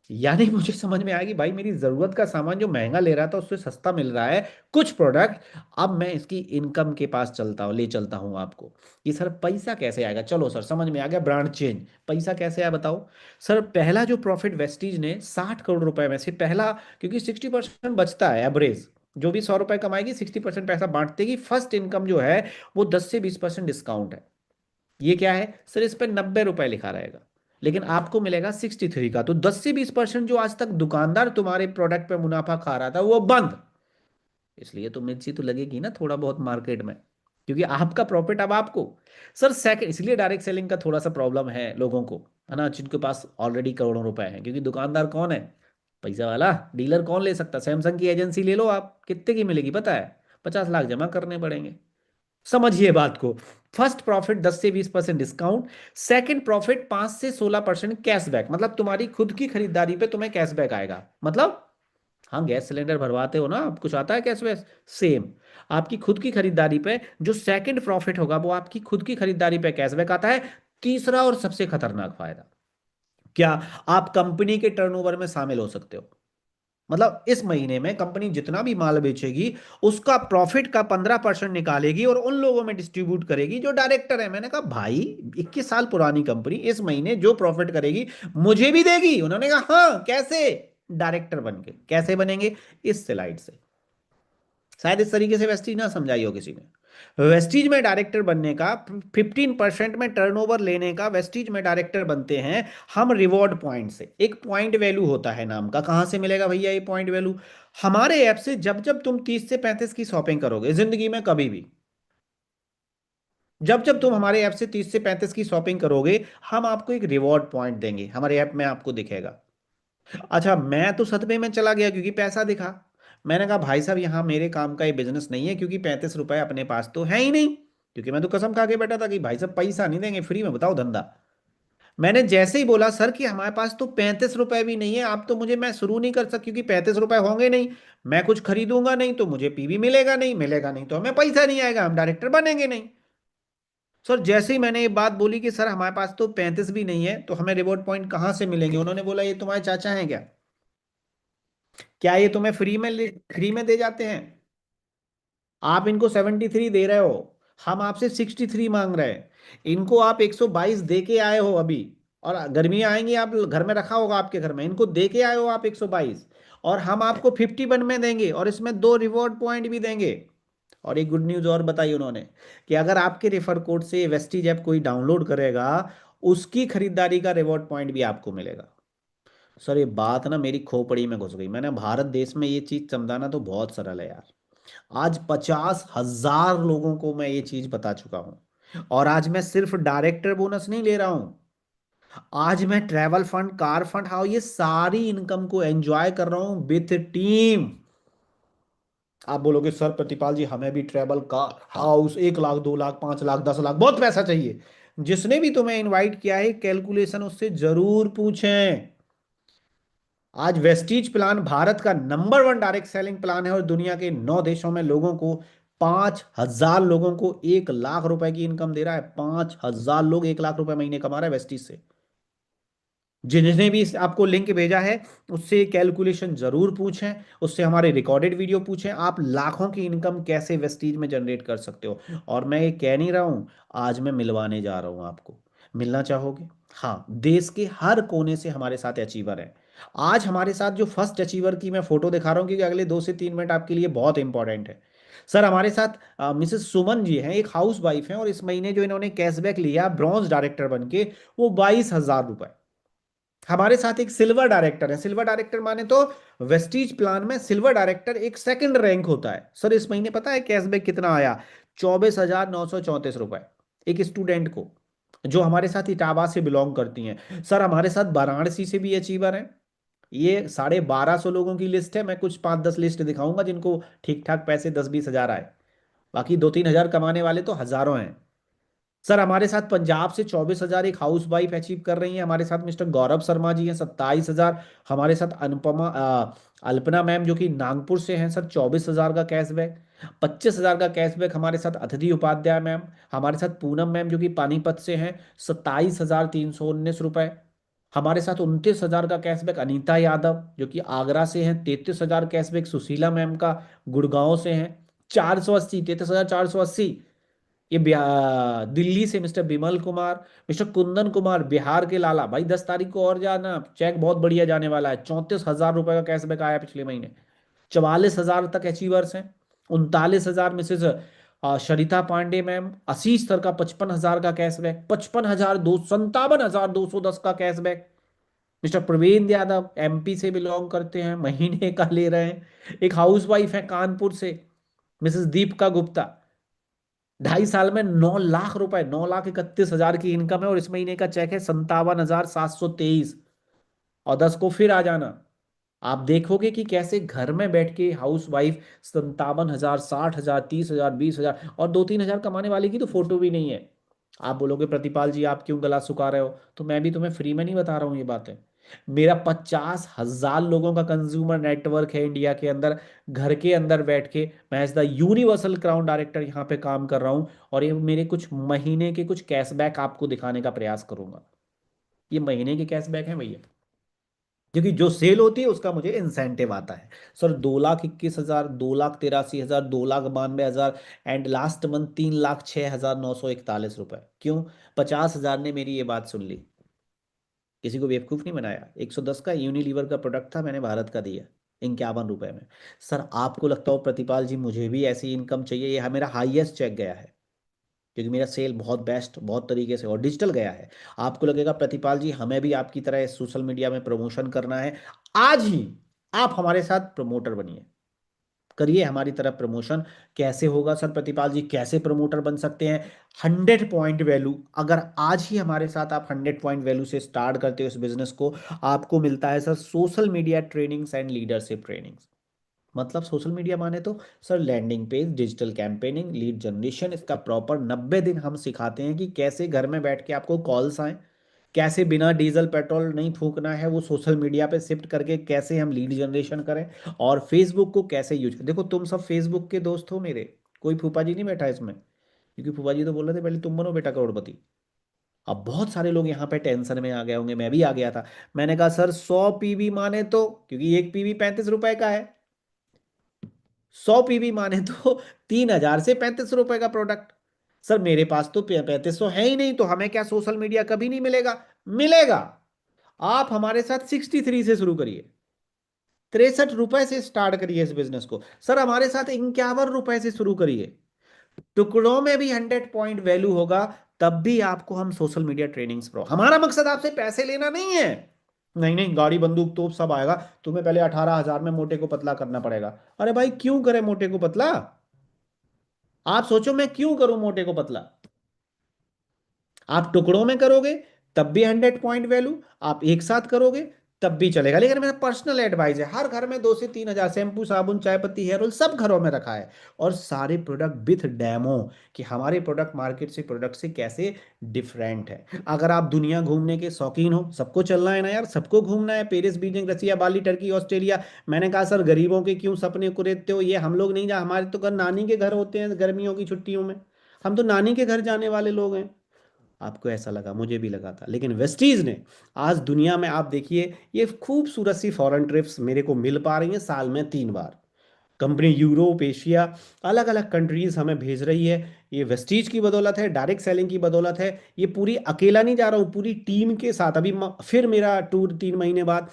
यानी मुझे समझ में आएगी भाई, मेरी जरूरत का सामान जो महंगा ले रहा था उससे सस्ता मिल रहा है कुछ प्रोडक्ट। अब मैं इसकी इनकम के पास चलता हूँ, ले चलता हूँ आपको कि सर पैसा कैसे आएगा। चलो सर समझ में आ गया, ब्रांड चेंज, पैसा कैसे आया बताओ। सर पहला जो प्रॉफिट वेस्टीज ने 60 करोड़ रुपए में से पहला, क्योंकि 60% बचता है एवरेज, जो भी 100 रुपए कमाएगी 60% पैसा बांट देगी। फर्स्ट इनकम जो है वो 10 से 20% डिस्काउंट है। ये क्या है सर, इस पर 90 रुपए लिखा रहेगा, लेकिन आपको मिलेगा 63 का। तो 10 से 20% जो आज तक दुकानदार तुम्हारे प्रोडक्ट पे मुनाफा खा रहा था वो बंद। इसलिए तो मिर्ची तो लगेगी ना थोड़ा बहुत मार्केट में, क्योंकि आपका प्रॉफिट अब आपको। सर सेकंड, इसलिए डायरेक्ट सेलिंग का थोड़ा सा प्रॉब्लम है लोगों को, है ना, जिनके पास ऑलरेडी करोड़ों रुपए हैं। क्योंकि दुकानदार कौन है? पैसा वाला डीलर कौन ले सकता? सैमसंग की एजेंसी ले लो आप, कितने की मिलेगी पता है? 50 लाख जमा करने पड़ेंगे। समझिए बात को। फर्स्ट प्रॉफिट 10 से 20% डिस्काउंट, सेकंड प्रॉफिट 5 से 16% कैशबैक। मतलब तुम्हारी खुद की खरीदारी पे तुम्हें कैशबैक आएगा। मतलब हाँ गैस सिलेंडर भरवाते हो ना आप, कुछ आता है कैशबैक, सेम आपकी खुद की खरीदारी पे जो सेकंड प्रॉफिट होगा वो आपकी खुद की खरीदारी पे कैशबैक आता है। तीसरा और सबसे खतरनाक फायदा क्या, आप कंपनी के टर्नओवर में शामिल हो सकते हो। मतलब इस महीने में कंपनी जितना भी माल बेचेगी उसका प्रॉफिट का 15% निकालेगी और उन लोगों में डिस्ट्रीब्यूट करेगी जो डायरेक्टर है। मैंने कहा भाई 21 साल पुरानी कंपनी इस महीने जो प्रॉफिट करेगी मुझे भी देगी? उन्होंने कहा हाँ कैसे? डायरेक्टर बन के। कैसे बनेंगे? इस स्लाइड से। शायद इस तरीके से वेस्टीज ना समझाई हो किसी ने। वेस्टीज में डायरेक्टर बनने का, 15% में टर्नओवर लेने का वेस्टीज में डायरेक्टर बनते हैं हम रिवॉर्ड पॉइंट से। एक पॉइंट वैल्यू होता है नाम का, कहां से मिलेगा भैया ये पॉइंट वैल्यू? हमारे ऐप से जब जब तुम 30 से 35 की शॉपिंग करोगे जिंदगी में कभी भी, जब जब तुम हमारे ऐप से 30 से 35 की शॉपिंग करोगे हम आपको एक रिवॉर्ड पॉइंट देंगे, हमारे ऐप में आपको दिखेगा। अच्छा मैं तो सदमे में चला गया क्योंकि पैसा दिखा। मैंने कहा भाई साहब यहाँ मेरे काम का ये बिजनेस नहीं है, क्योंकि 35 रुपए अपने पास तो है ही नहीं। क्योंकि मैं तो कसम खा के बैठा था कि भाई साहब पैसा नहीं देंगे, फ्री में बताओ धंधा। मैंने जैसे ही बोला सर कि हमारे पास तो 35 रुपए भी नहीं है, आप तो मुझे, मैं शुरू नहीं कर सकता क्योंकि 35 रुपए होंगे नहीं, मैं कुछ खरीदूंगा नहीं तो मुझे पीवी मिलेगा नहीं, मिलेगा नहीं तो हमें पैसा नहीं आएगा, हम डायरेक्टर बनेंगे नहीं। सर जैसे ही मैंने ये बात बोली कि सर हमारे पास तो 35 भी नहीं है तो हमें रिवॉर्ड पॉइंट कहाँ से मिलेंगे, उन्होंने बोला ये तुम्हारे चाचा हैं क्या? क्या ये तुम्हें फ्री में दे जाते हैं? आप इनको 73 दे रहे हो, हम आपसे 63 मांग रहे हैं। इनको आप 122 दे के आए हो अभी, और गर्मियां आएंगी आप घर में रखा होगा आपके घर में, इनको दे के आए हो आप 122, और हम आपको 51 में देंगे और इसमें 2 रिवॉर्ड पॉइंट भी देंगे। और एक गुड न्यूज और बताई उन्होंने कि अगर आपके रेफर कोड से वेस्टीज ऐप कोई डाउनलोड करेगा उसकी खरीदारी का रिवॉर्ड पॉइंट भी आपको मिलेगा। सर ये बात ना मेरी खोपड़ी में घुस गई। मैंने भारत देश में ये चीज समझाना तो बहुत सरल है यार। आज 50,000 लोगों को मैं ये चीज बता चुका हूं, और आज मैं सिर्फ डायरेक्टर बोनस नहीं ले रहा हूं, आज मैं ट्रैवल फंड, कार फंड, हाँ, ये सारी इनकम को एंजॉय कर रहा हूं विथ टीम। आप बोलोगे सर प्रतिपाल जी हमें भी travel, car, house, 1 lakh, 2 lakh, 5 lakh, 10 lakh, बहुत पैसा चाहिए। जिसने भी तुम्हें इनवाइट किया है कैलकुलेशन उससे जरूर पूछें। आज वेस्टीज प्लान भारत का नंबर 1 डायरेक्ट सेलिंग प्लान है और दुनिया के 9 देशों में लोगों को, 5,000 लोगों को 1 लाख रुपए की इनकम दे रहा है। 5,000 लोग 1 लाख रुपए महीने कमा रहे हैं वेस्टीज से। जिन्होंने भी आपको लिंक भेजा है उससे कैलकुलेशन जरूर पूछें, उससे हमारे रिकॉर्डेड वीडियो पूछें, आप लाखों की इनकम कैसे वेस्टीज में जनरेट कर सकते हो। और मैं ये कह नहीं रहा हूं, आज मैं मिलवाने जा रहा हूं आपको। मिलना चाहोगे? हाँ, देश के हर कोने से हमारे साथ अचीवर हैं। आज हमारे साथ जो फर्स्ट अचीवर की मैं फोटो दिखा रहा हूं क्योंकि अगले 2 से 3 मिनट आपके लिए बहुत इंपॉर्टेंट है। सर हमारे साथ मिसेस सुमन जी हैं, एक हाउस वाइफ हैं, और इस महीने जो इन्होंने कैशबैक लिया ब्रॉन्ज डायरेक्टर बन के, वो 22,000 रुपए। हमारे साथ एक सिल्वर डायरेक्टर है। सिल्वर डायरेक्टर माने तो वेस्टीज प्लान में सिल्वर डायरेक्टर एक सेकंड रैंक होता है। सर इस महीने पता है कैशबैक कितना आया? 24,934 रुपए एक स्टूडेंट को, जो हमारे साथ इटावा से बिलोंग करती हैं। सर हमारे साथ वाराणसी से भी अचीवर हैं। ये 1250 लोगों की लिस्ट है, मैं कुछ 5-10 लिस्ट दिखाऊंगा जिनको ठीक ठाक पैसे 10-20 हजार आए। बाकी 2-3 हजार कमाने वाले तो हजारों हैं। सर हमारे साथ पंजाब से 24,000 एक हाउस वाइफ अचीव कर रही हैं। हमारे साथ मिस्टर गौरव शर्मा जी हैं, 27,000। हमारे साथ अनुपमा अल्पना मैम जो कि नागपुर से हैं, सर 24,000 का कैशबैक। 25,000 का कैशबैक हमारे साथ अतिथि उपाध्याय मैम। हमारे साथ पूनम मैम जो कि पानीपत से हैं, 27,319 रुपए। हमारे साथ 29,000 का कैशबैक अनीता यादव जो कि आगरा से हैं। 33,000 कैशबैक सुशीला मैम का गुड़गांव से हैं। 480, 33,480 ये दिल्ली से मिस्टर बिमल कुमार। मिस्टर कुंदन कुमार बिहार के लाला, भाई 10 तारीख को और जाना, चेक बहुत बढ़िया जाने वाला है। 34,000 रुपए का कैशबैक आया पिछले महीने। 44,000 तक अचीवर्स हैं। 39,000 Mrs Sharita Pandey ma'am. Ashish sir का 55,000 का कैशबैक। 57,210 का cashback. Mister Praveen Yadav MP से बिलोंग करते हैं, महीने का ले रहे हैं। एक हाउस वाइफ है कानपुर से, मिसेस दीपिका गुप्ता। 2.5 साल में 9 लाख रुपए, 9,31,000 की इनकम है और इस महीने का चेक है 57,723। और 10 को फिर आ जाना। आप देखोगे कि कैसे घर में बैठ के हाउस वाइफ 57,000, 60,000, 30,000, 20,000, और 2-3 हजार कमाने वाले की तो फोटो भी नहीं है। आप बोलोगे प्रतिपाल जी आप क्यों गला सुखा रहे हो? तो मैं भी तुम्हें फ्री में नहीं बता रहा हूँ ये बातें। मेरा 50,000 लोगों का कंज्यूमर नेटवर्क है इंडिया के अंदर। घर के अंदर बैठ के मैं as the universal crown director यहाँ पे काम कर रहा हूँ। और ये मेरे कुछ महीने के कुछ कैशबैक आपको दिखाने का प्रयास करूंगा। ये महीने के कैशबैक हैं भैया, क्योंकि जो सेल होती है उसका मुझे इंसेंटिव आता है। सर 2,21,000, 2,83,000, 2,92,000, एंड लास्ट मंथ 3,06,941 रुपए। क्यों? 50,000 ने मेरी ये बात सुन ली। किसी को बेवकूफ नहीं बनाया। 110 का यूनिलीवर का प्रोडक्ट था, मैंने भारत का दिया 51 रुपए में। सर आपको लगता हो प्रतिपाल जी मुझे भी ऐसी इनकम चाहिए, ये मेरा हाईएस्ट चेक गया है क्योंकि मेरा सेल बहुत बेस्ट, बहुत तरीके से और डिजिटल गया है। आपको लगेगा प्रतिपाल जी हमें भी आपकी तरह सोशल मीडिया में प्रमोशन करना है, आज ही आप हमारे साथ प्रमोटर बनिए, करिए हमारी तरफ प्रमोशन। कैसे होगा सर प्रतिपाल जी, कैसे प्रमोटर बन सकते हैं? 100 पॉइंट वैल्यू, अगर आज ही हमारे साथ आप 100 पॉइंट वैल्यू से स्टार्ट करते हो इस बिजनेस को, आपको मिलता है sir social media trainings and leadership trainings. मतलब सोशल मीडिया माने तो sir landing page, digital campaigning, lead generation, इसका प्रॉपर 90 दिन हम सिखाते हैं कि कैसे घर में बैठ के आपको कॉल्स आए, कैसे बिना डीजल पेट्रोल नहीं फूकना है वो सोशल मीडिया पे शिफ्ट करके कैसे हम लीड जनरेशन करें, और फेसबुक को कैसे यूज करें। देखो तुम सब फेसबुक के दोस्त हो मेरे, कोई फूफा जी नहीं बैठा इसमें, क्योंकि फूफा जी तो बोल रहे थे पहले तुम बनो बेटा करोड़पति। अब बहुत सारे लोग यहाँ पे टेंशन में आ गए होंगे, मैं भी आ गया था। मैंने कहा सर 100 पीवी माने तो, क्योंकि एक पीवी 35 रुपए का है, 100 पीवी माने तो 3,000 से 35 रुपए का प्रोडक्ट। सर मेरे पास तो 3500 है ही नहीं, तो हमें क्या सोशल मीडिया कभी नहीं मिलेगा? मिलेगा। आप हमारे साथ 63 से शुरू करिए, 63 रुपए से स्टार्ट करिए इस बिजनेस को। सर हमारे साथ 51 रुपए से शुरू करिए। टुकड़ों में भी 100 पॉइंट वैल्यू होगा, तब भी आपको हम सोशल मीडिया ट्रेनिंग्स प्रो। हमारा मकसद आपसे पैसे लेना नहीं है। नहीं नहीं, गाड़ी बंदूक तोप सब आएगा, तुम्हें पहले 18,000 में मोटे को पतला करना पड़ेगा। अरे भाई क्यों करे मोटे को पतला? आप सोचो मैं क्यों करूं मोटे को पतला? आप टुकड़ों में करोगे तब भी 100 पॉइंट वैल्यू। आप एक साथ करोगे तब भी चलेगा। लेकिन मेरा पर्सनल एडवाइस है, हर घर में 2 से 3 हजार शैम्पू, साबुन, चाय पत्ती, हेयर ऑयल सब घरों में रखा है, और सारे प्रोडक्ट विथ डेमो कि हमारे प्रोडक्ट मार्केट से प्रोडक्ट से कैसे डिफरेंट है। अगर आप दुनिया घूमने के शौकीन हो, सबको चलना है ना यार, सबको घूमना है, पेरिस, बीजिंग, रसिया, बाली, टर्की, ऑस्ट्रेलिया। मैंने कहा सर गरीबों के क्यों सपने कुरेदते हो, ये हम लोग नहीं जा, हमारे तो घर नानी के घर होते हैं गर्मियों की छुट्टियों में, हम तो नानी के घर जाने वाले लोग हैं। आपको ऐसा लगा, मुझे भी लगा था, लेकिन वेस्टीज ने आज दुनिया में, आप देखिए ये खूबसूरत सी फॉरेन ट्रिप्स मेरे को मिल पा रही हैं साल में 3 बार। कंपनी यूरोप, एशिया, अलग अलग कंट्रीज हमें भेज रही है। ये वेस्टीज की बदौलत है, डायरेक्ट सेलिंग की बदौलत है। ये पूरी अकेला नहीं जा रहा हूँ, पूरी टीम के साथ। अभी फिर मेरा टूर 3 महीने बाद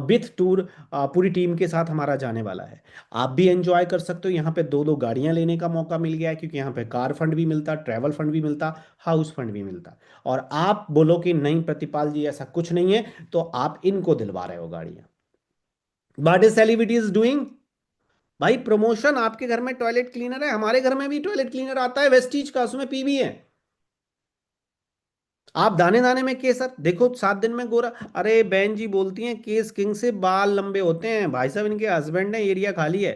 विथ टूर पूरी टीम के साथ हमारा जाने वाला है। आप भी एंजॉय कर सकते हो। यहाँ पे 2-2 गाड़ियां लेने का मौका मिल गया है, क्योंकि यहाँ पे कार फंड भी मिलता, ट्रैवल फंड भी मिलता, हाउस फंड भी मिलता। और आप बोलो कि नहीं प्रतिपाल जी ऐसा कुछ नहीं है, तो आप इनको दिलवा रहे हो गाड़ियां। What is celebrity is doing? भाई प्रमोशन, आपके घर में टॉयलेट क्लीनर है, हमारे घर में भी टॉयलेट क्लीनर आता है वेस्टीज का, उसमें पीवी है। आप दाने दाने में केसर देखो, 7 दिन में गोरा। अरे बहन जी बोलती हैं केस किंग से बाल लंबे होते हैं, भाई साहब इनके हस्बैंड ने एरिया खाली है।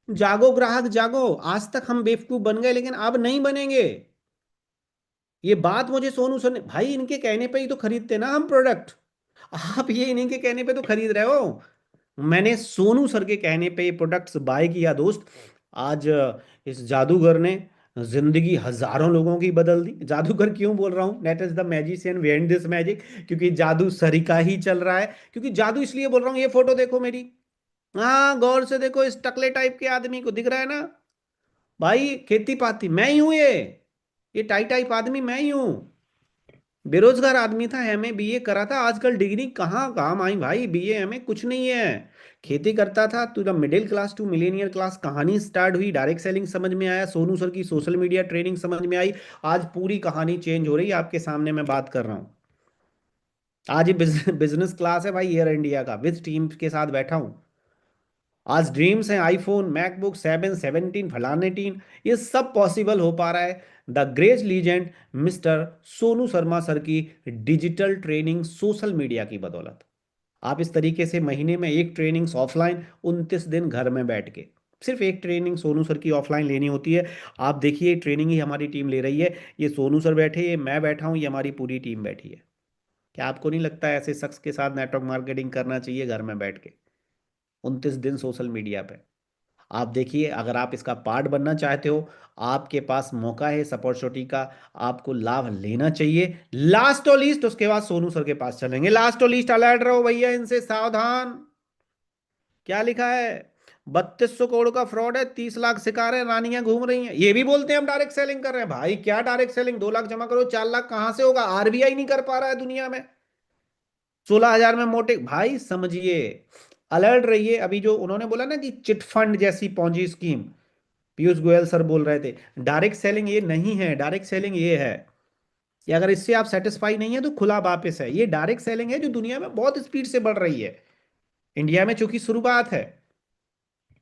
जागो ग्राहक जागो, आज तक हम बेवकूफ बन गए लेकिन अब नहीं बनेंगे। ये बात मुझे सोनू सर ने, भाई इनके कहने पे ही तो खरीदते ना हम प्रोडक्ट। आप ये इन्हीं के कहने पे तो खरीद रहे हो। मैंने सोनू सर के कहने पे ये प्रोडक्ट्स बाय किया दोस्त। आज इस जादूगर ने जिंदगी हजारों लोगों की बदल दी। जादूगर क्यों बोल रहा हूं, that is the magician behind this magic, क्योंकि जादू सरी का ही चल रहा है। क्योंकि जादू इसलिए बोल रहा हूँ, ये फोटो देखो मेरी, हाँ गौर से देखो, इस टकले टाइप के आदमी को दिख रहा है ना, भाई खेती पाती मैं ही हूं ये टाई टाइप आदमी मैं ही हूं। बेरोजगार आदमी था, एमए बीए करा था, आजकल डिग्री कहाँ काम आई भाई, बीए एमए कुछ नहीं है। खेती करता था, to the middle class to millionaire class कहानी स्टार्ट हुई, डायरेक्ट सेलिंग समझ में आया, सोनू सर की सोशल मीडिया ट्रेनिंग समझ में आई। आज पूरी कहानी चेंज हो रही है, आपके सामने मैं बात कर रहा हूँ। आज ये बिजनेस क्लास है भाई एयर इंडिया का, विद टीम के साथ बैठा हूँ। आज ड्रीम्स हैं आईफोन, मैकबुक 7, 17, फलाने टीन, ये सब पॉसिबल हो पा रहा है the great legend mister Sonu Sharma sir की डिजिटल ट्रेनिंग सोशल मीडिया की बदौलत। आप इस तरीके से महीने में एक ट्रेनिंग ऑफलाइन, 29 दिन घर में बैठ के, सिर्फ एक ट्रेनिंग सोनू सर की ऑफलाइन लेनी होती है। आप देखिए ट्रेनिंग ही हमारी टीम ले रही है, ये सोनू सर बैठे, ये मैं बैठा हूँ, ये हमारी पूरी टीम बैठी है। क्या आपको नहीं लगता है ऐसे शख्स के साथ नेटवर्क मार्केटिंग करना चाहिए घर में बैठ के, 29 दिन सोशल मीडिया पे? आप देखिए, अगर आप इसका पार्ट बनना चाहते हो, आपके पास मौका है इस अपॉर्चुनिटी का, आपको लाभ लेना चाहिए। लास्ट और लीस्ट, उसके बाद सोनू सर के पास चलेंगे। लास्ट और लीस्ट, अलर्ट रहो भैया, इनसे सावधान। क्या लिखा है? 3200 करोड़ का फ्रॉड है, 30 लाख शिकार है, रानियां घूम रही हैं, ये भी बोलते हैं हम डायरेक्ट सेलिंग कर रहे हैं। भाई क्या डायरेक्ट सेलिंग, 2 लाख जमा करो, 4 लाख कहां से होगा? आरबीआई नहीं कर पा रहा है दुनिया में। 16 हजार में मोटे, भाई समझिए, अलर्ट रहिए। अभी जो उन्होंने बोला ना कि चिट फंड जैसी Ponzi scheme, Piyush Goyal sir बोल रहे थे, डायरेक्ट सेलिंग ये नहीं है। डायरेक्ट सेलिंग ये है कि अगर इससे आप सेटिस्फाई नहीं है तो खुला वापस है। ये डायरेक्ट सेलिंग है जो दुनिया में बहुत स्पीड से बढ़ रही है, इंडिया में चूंकि शुरुआत है।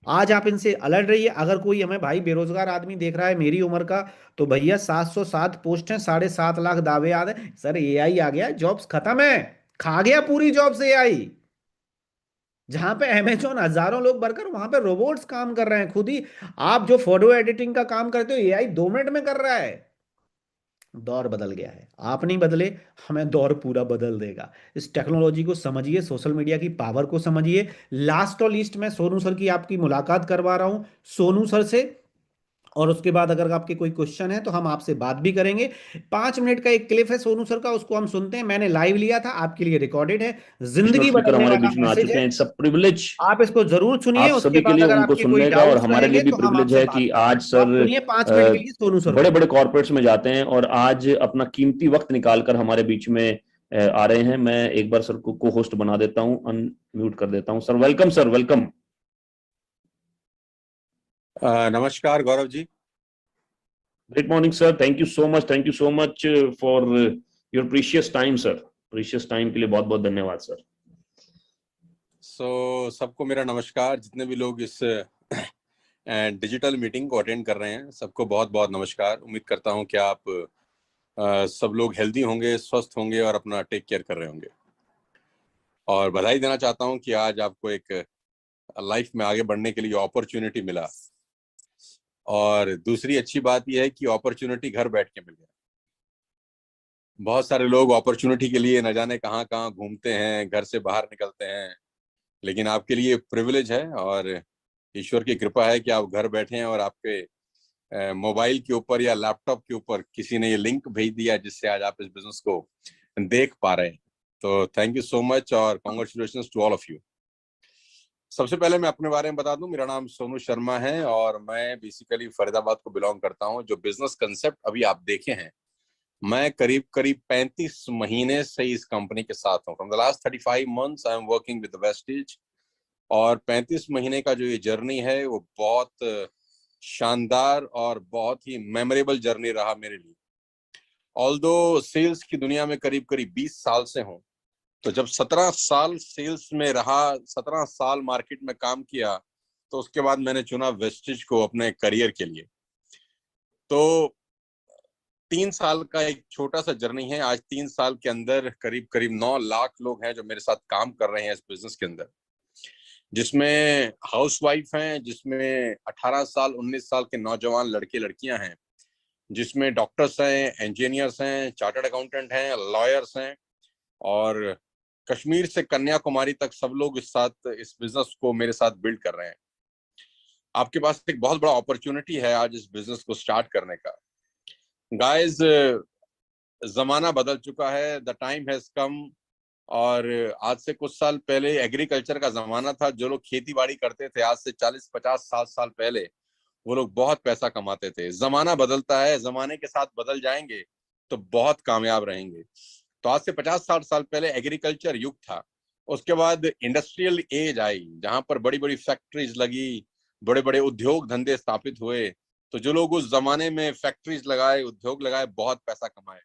आज आप इनसे अलर्ट रहिए। अगर कोई हमें भाई बेरोजगार आदमी देख रहा है मेरी उम्र का, तो भैया 707 पोस्ट हैं, 7.5 लाख दावे याद है सर, एआई आ गया, जॉब्स खत्म है, खा गया पूरी जॉब्स एआई। जहां पे अमेजोन हजारों लोग वर्कर, वहां पे रोबोट्स काम कर रहे हैं खुद ही। आप जो फोटो एडिटिंग का काम करते हो, एआई 2 मिनट में कर रहा है। दौर बदल गया है, आप नहीं बदले, हमें दौर पूरा बदल देगा। इस टेक्नोलॉजी को समझिए, सोशल मीडिया की पावर को समझिए। लास्ट और लीस्ट में सोनू सर की आपकी मुलाकात करवा रहा हूं, सोनू सर से। और उसके बाद अगर आपके कोई क्वेश्चन है तो हम आपसे बात भी करेंगे। 5 मिनट का एक क्लिप है सोनू सर का, उसको हम सुनते हैं। मैंने लाइव लिया था, आपके लिए रिकॉर्डेड है। नेशनल जिंदगी स्पीकर बदलने हमारे वाला बीच में आ मैसेज चुके है, हैं। इट्स अ प्रिविलेज आप इसको जरूर सुनिए। आप उसके सभी के बाद लिए अगर उनको आपके कोई सुनने का, और डाउट्स हमारे लिए रहेंगे भी तो हम प्रिविलेज आपसे है बात कि आज करेंगे। तो आप सर सुनिए 5 मिनट के लिए सोनू सर बड़े को। बड़े कॉर्पोरेट्स में जाते हैं और आज अपना कीमती वक्त निकालकर हमारे बीच में आ रहे हैं। मैं एक बार सर को होस्ट बना देता हूं, अनम्यूट कर देता हूं। Sir welcome, sir welcome. नमस्कार Gaurav ji. Great morning sir, thank you so much for your precious time sir. Precious time के लिए बहुत बहुत धन्यवाद सर। सबको मेरा नमस्कार, जितने भी लोग इस डिजिटल मीटिंग को अटेंड कर रहे हैं सबको बहुत बहुत नमस्कार। उम्मीद करता हूं कि आप सब लोग हेल्दी होंगे, स्वस्थ होंगे और अपना टेक केयर कर रहे होंगे। और बधाई देना चाहता हूं कि आज आपको एक लाइफ में आगे बढ़ने के लिए अपॉर्चुनिटी मिला। और दूसरी अच्छी बात यह है कि अपॉर्चुनिटी घर बैठ के मिल गया। बहुत सारे लोग अपॉर्चुनिटी के लिए न जाने कहाँ कहाँ घूमते हैं, घर से बाहर निकलते हैं, लेकिन आपके लिए प्रिविलेज है और ईश्वर की कृपा है कि आप घर बैठे हैं और आपके मोबाइल के ऊपर या लैपटॉप के ऊपर किसी ने ये लिंक भेज दिया जिससे आज आप इस बिजनेस को देख पा रहे हैं। तो थैंक यू सो मच और congratulations to all of you. सबसे पहले मैं अपने बारे में बता दूं, मेरा नाम सोनू शर्मा है और मैं बेसिकली फरीदाबाद को बिलोंग करता हूं। जो बिजनेस कंसेप्ट अभी आप देखे हैं, मैं करीब करीब 35 महीने से इस कंपनी के साथ हूं। From the last 35 months I am working with wastage. और 35 महीने का जो ये जर्नी है वो बहुत शानदार और बहुत ही मेमोरेबल जर्नी रहा मेरे लिए। ऑल्दो सेल्स की दुनिया में करीब करीब 20 साल से हूं, तो जब 17 साल सेल्स में रहा, 17 साल मार्केट में काम किया, तो उसके बाद मैंने चुना वेस्टेज को अपने करियर के लिए। तो 3 साल का एक छोटा सा जर्नी है। आज 3 साल के अंदर करीब करीब 9 लाख लोग हैं जो मेरे साथ काम कर रहे हैं इस बिजनेस के अंदर, जिसमें हाउसवाइफ हैं, जिसमें 18 साल 19 साल के नौजवान लड़के लड़कियां हैं, जिसमें डॉक्टर्स हैं, इंजीनियर्स हैं, चार्टर्ड अकाउंटेंट हैं, लॉयर्स हैं, और कश्मीर से कन्याकुमारी तक सब लोग इस बिजनेस को मेरे साथ बिल्ड कर रहे हैं। आपके पास एक बहुत बड़ा अपॉर्चुनिटी है आज इस बिजनेस को स्टार्ट करने का। गाइस, जमाना बदल चुका है, द टाइम हैज कम। और आज से कुछ साल पहले एग्रीकल्चर का जमाना था। जो लोग खेती बाड़ी करते थे आज से 40 50 60 साल पहले, वो लोग बहुत पैसा कमाते थे। जमाना बदलता है, जमाने के साथ बदल जाएंगे तो बहुत कामयाब रहेंगे। तो आज से 50 60 साल पहले एग्रीकल्चर युग था। उसके बाद इंडस्ट्रियल एज आई, जहां पर बड़ी बड़ी फैक्ट्रीज लगी, बड़े बड़े उद्योग धंधे स्थापित हुए। तो जो लोग उस जमाने में फैक्ट्रीज लगाए, उद्योग लगाए, बहुत पैसा कमाए।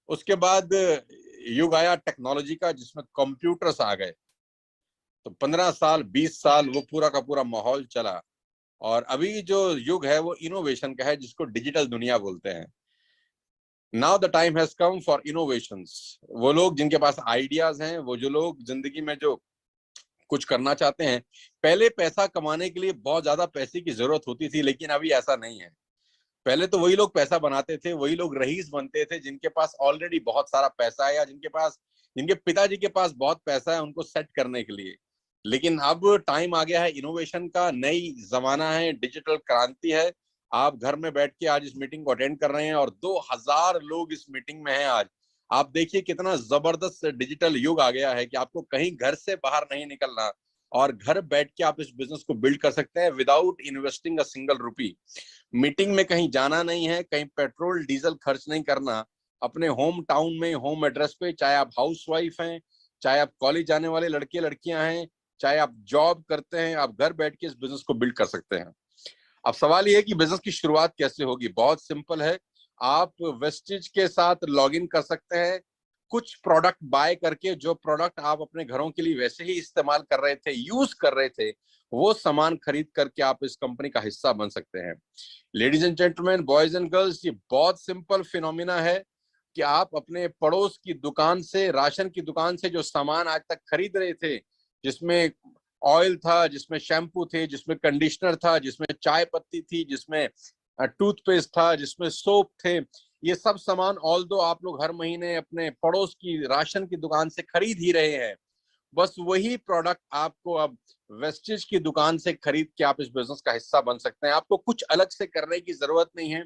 उसके बाद युग आया टेक्नोलॉजी का, जिसमें कंप्यूटर्स आ गए। तो 15 साल 20 साल वो पूरा का पूरा माहौल चला। और अभी जो युग है वो इनोवेशन का है, जिसको डिजिटल दुनिया बोलते हैं। Now the time has come for innovations. वो लोग जिनके पास आइडियाज हैं, वो जो लोग जिंदगी में जो कुछ करना चाहते हैं। पहले पैसा कमाने के लिए बहुत ज्यादा पैसे की जरूरत होती थी, लेकिन अभी ऐसा नहीं है। पहले तो वही लोग पैसा बनाते थे, वही लोग रईस बनते थे जिनके पास ऑलरेडी बहुत सारा पैसा है, या जिनके पिताजी के पास बहुत पैसा है उनको सेट करने के लिए। लेकिन अब टाइम आ गया है इनोवेशन का, नई जमाना है, डिजिटल क्रांति है। आप घर में बैठ के आज इस मीटिंग को अटेंड कर रहे हैं और 2000 लोग इस मीटिंग में हैं आज। आप देखिए कितना जबरदस्त डिजिटल युग आ गया है कि आपको कहीं घर से बाहर नहीं निकलना, और घर बैठ के आप इस बिजनेस को बिल्ड कर सकते हैं without investing a single rupee. Meeting में कहीं जाना नहीं है, कहीं पेट्रोल डीजल खर्च नहीं करना। अपने होम टाउन में, होम एड्रेस पे, चाहे आप हाउस वाइफ हैं, चाहे आप कॉलेज जाने वाले लड़के लड़कियां हैं, चाहे आप जॉब करते हैं, आप घर बैठ के इस बिजनेस को बिल्ड कर सकते हैं। अब सवाल ये है कि बिजनेस की शुरुआत कैसे होगी। बहुत सिंपल है। आप वेस्टेज के साथ लॉग इन कर सकते हैं, कुछ प्रोडक्ट बाय करके। जो प्रोडक्ट आप अपने घरों के लिए वैसे ही इस्तेमाल कर रहे थे, यूज कर रहे थे, वो सामान खरीद करके आप इस कंपनी का हिस्सा बन सकते हैं। Ladies and gentleman, boys and girls, ये बहुत सिंपल फिनोमिना है कि आप अपने पड़ोस की दुकान से, राशन की दुकान से जो सामान आज तक खरीद रहे थे, जिसमें ऑयल था, जिसमें शैम्पू थे, जिसमें कंडीशनर था, जिसमें चाय पत्ती थी, जिसमें टूथपेस्ट था, जिसमें सोप थे, ये सब सामान ऑल्दो आप लोग हर महीने अपने पड़ोस की राशन की दुकान से खरीद ही रहे हैं। बस वही प्रोडक्ट आपको अब वेस्टेज की दुकान से खरीद के आप इस बिजनेस का हिस्सा बन सकते हैं। आपको कुछ अलग से करने की जरूरत नहीं है,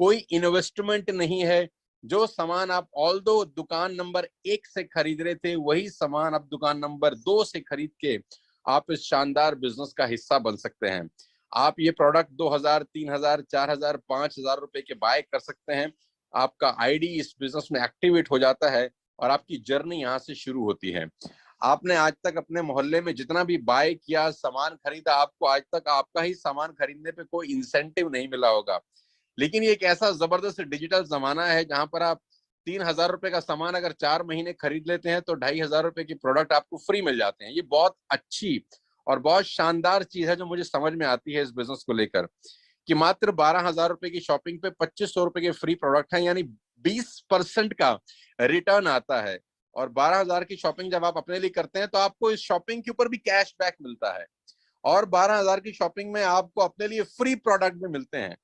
कोई इन्वेस्टमेंट नहीं है। जो सामान आप ऑल्दो दुकान नंबर 1 से खरीद रहे थे, वही सामान आप दुकान नंबर 2 से खरीद के आप इस शानदार बिजनेस का हिस्सा बन सकते हैं। आप ये प्रोडक्ट 2000, 3000, 4000, 5000 रुपए के बाय कर सकते हैं। आपका आईडी इस बिजनेस में एक्टिवेट हो जाता है और आपकी जर्नी यहाँ से शुरू होती है। आपने आज तक अपने मोहल्ले में जितना भी बाय किया, सामान खरीदा, आपको आज तक आपका ही सामान खरीदने पे कोई इंसेंटिव नहीं मिला होगा। लेकिन ये एक ऐसा जबरदस्त डिजिटल जमाना है जहां पर आप 3000 रुपए का सामान अगर 4 महीने खरीद लेते हैं तो 2500 रुपए की प्रोडक्ट आपको फ्री मिल जाते हैं। ये बहुत अच्छी और बहुत शानदार चीज है जो मुझे समझ में आती है इस बिजनेस को लेकर, कि मात्र 12,000 रुपए की शॉपिंग पे 2500 रुपए के फ्री प्रोडक्ट है। यानी 20% का रिटर्न आता है। और 12,000 की शॉपिंग जब आप अपने लिए करते हैं तो आपको इस शॉपिंग के ऊपर भी कैश बैक मिलता है, और 12,000 की शॉपिंग में आपको अपने लिए फ्री प्रोडक्ट भी मिलते हैं।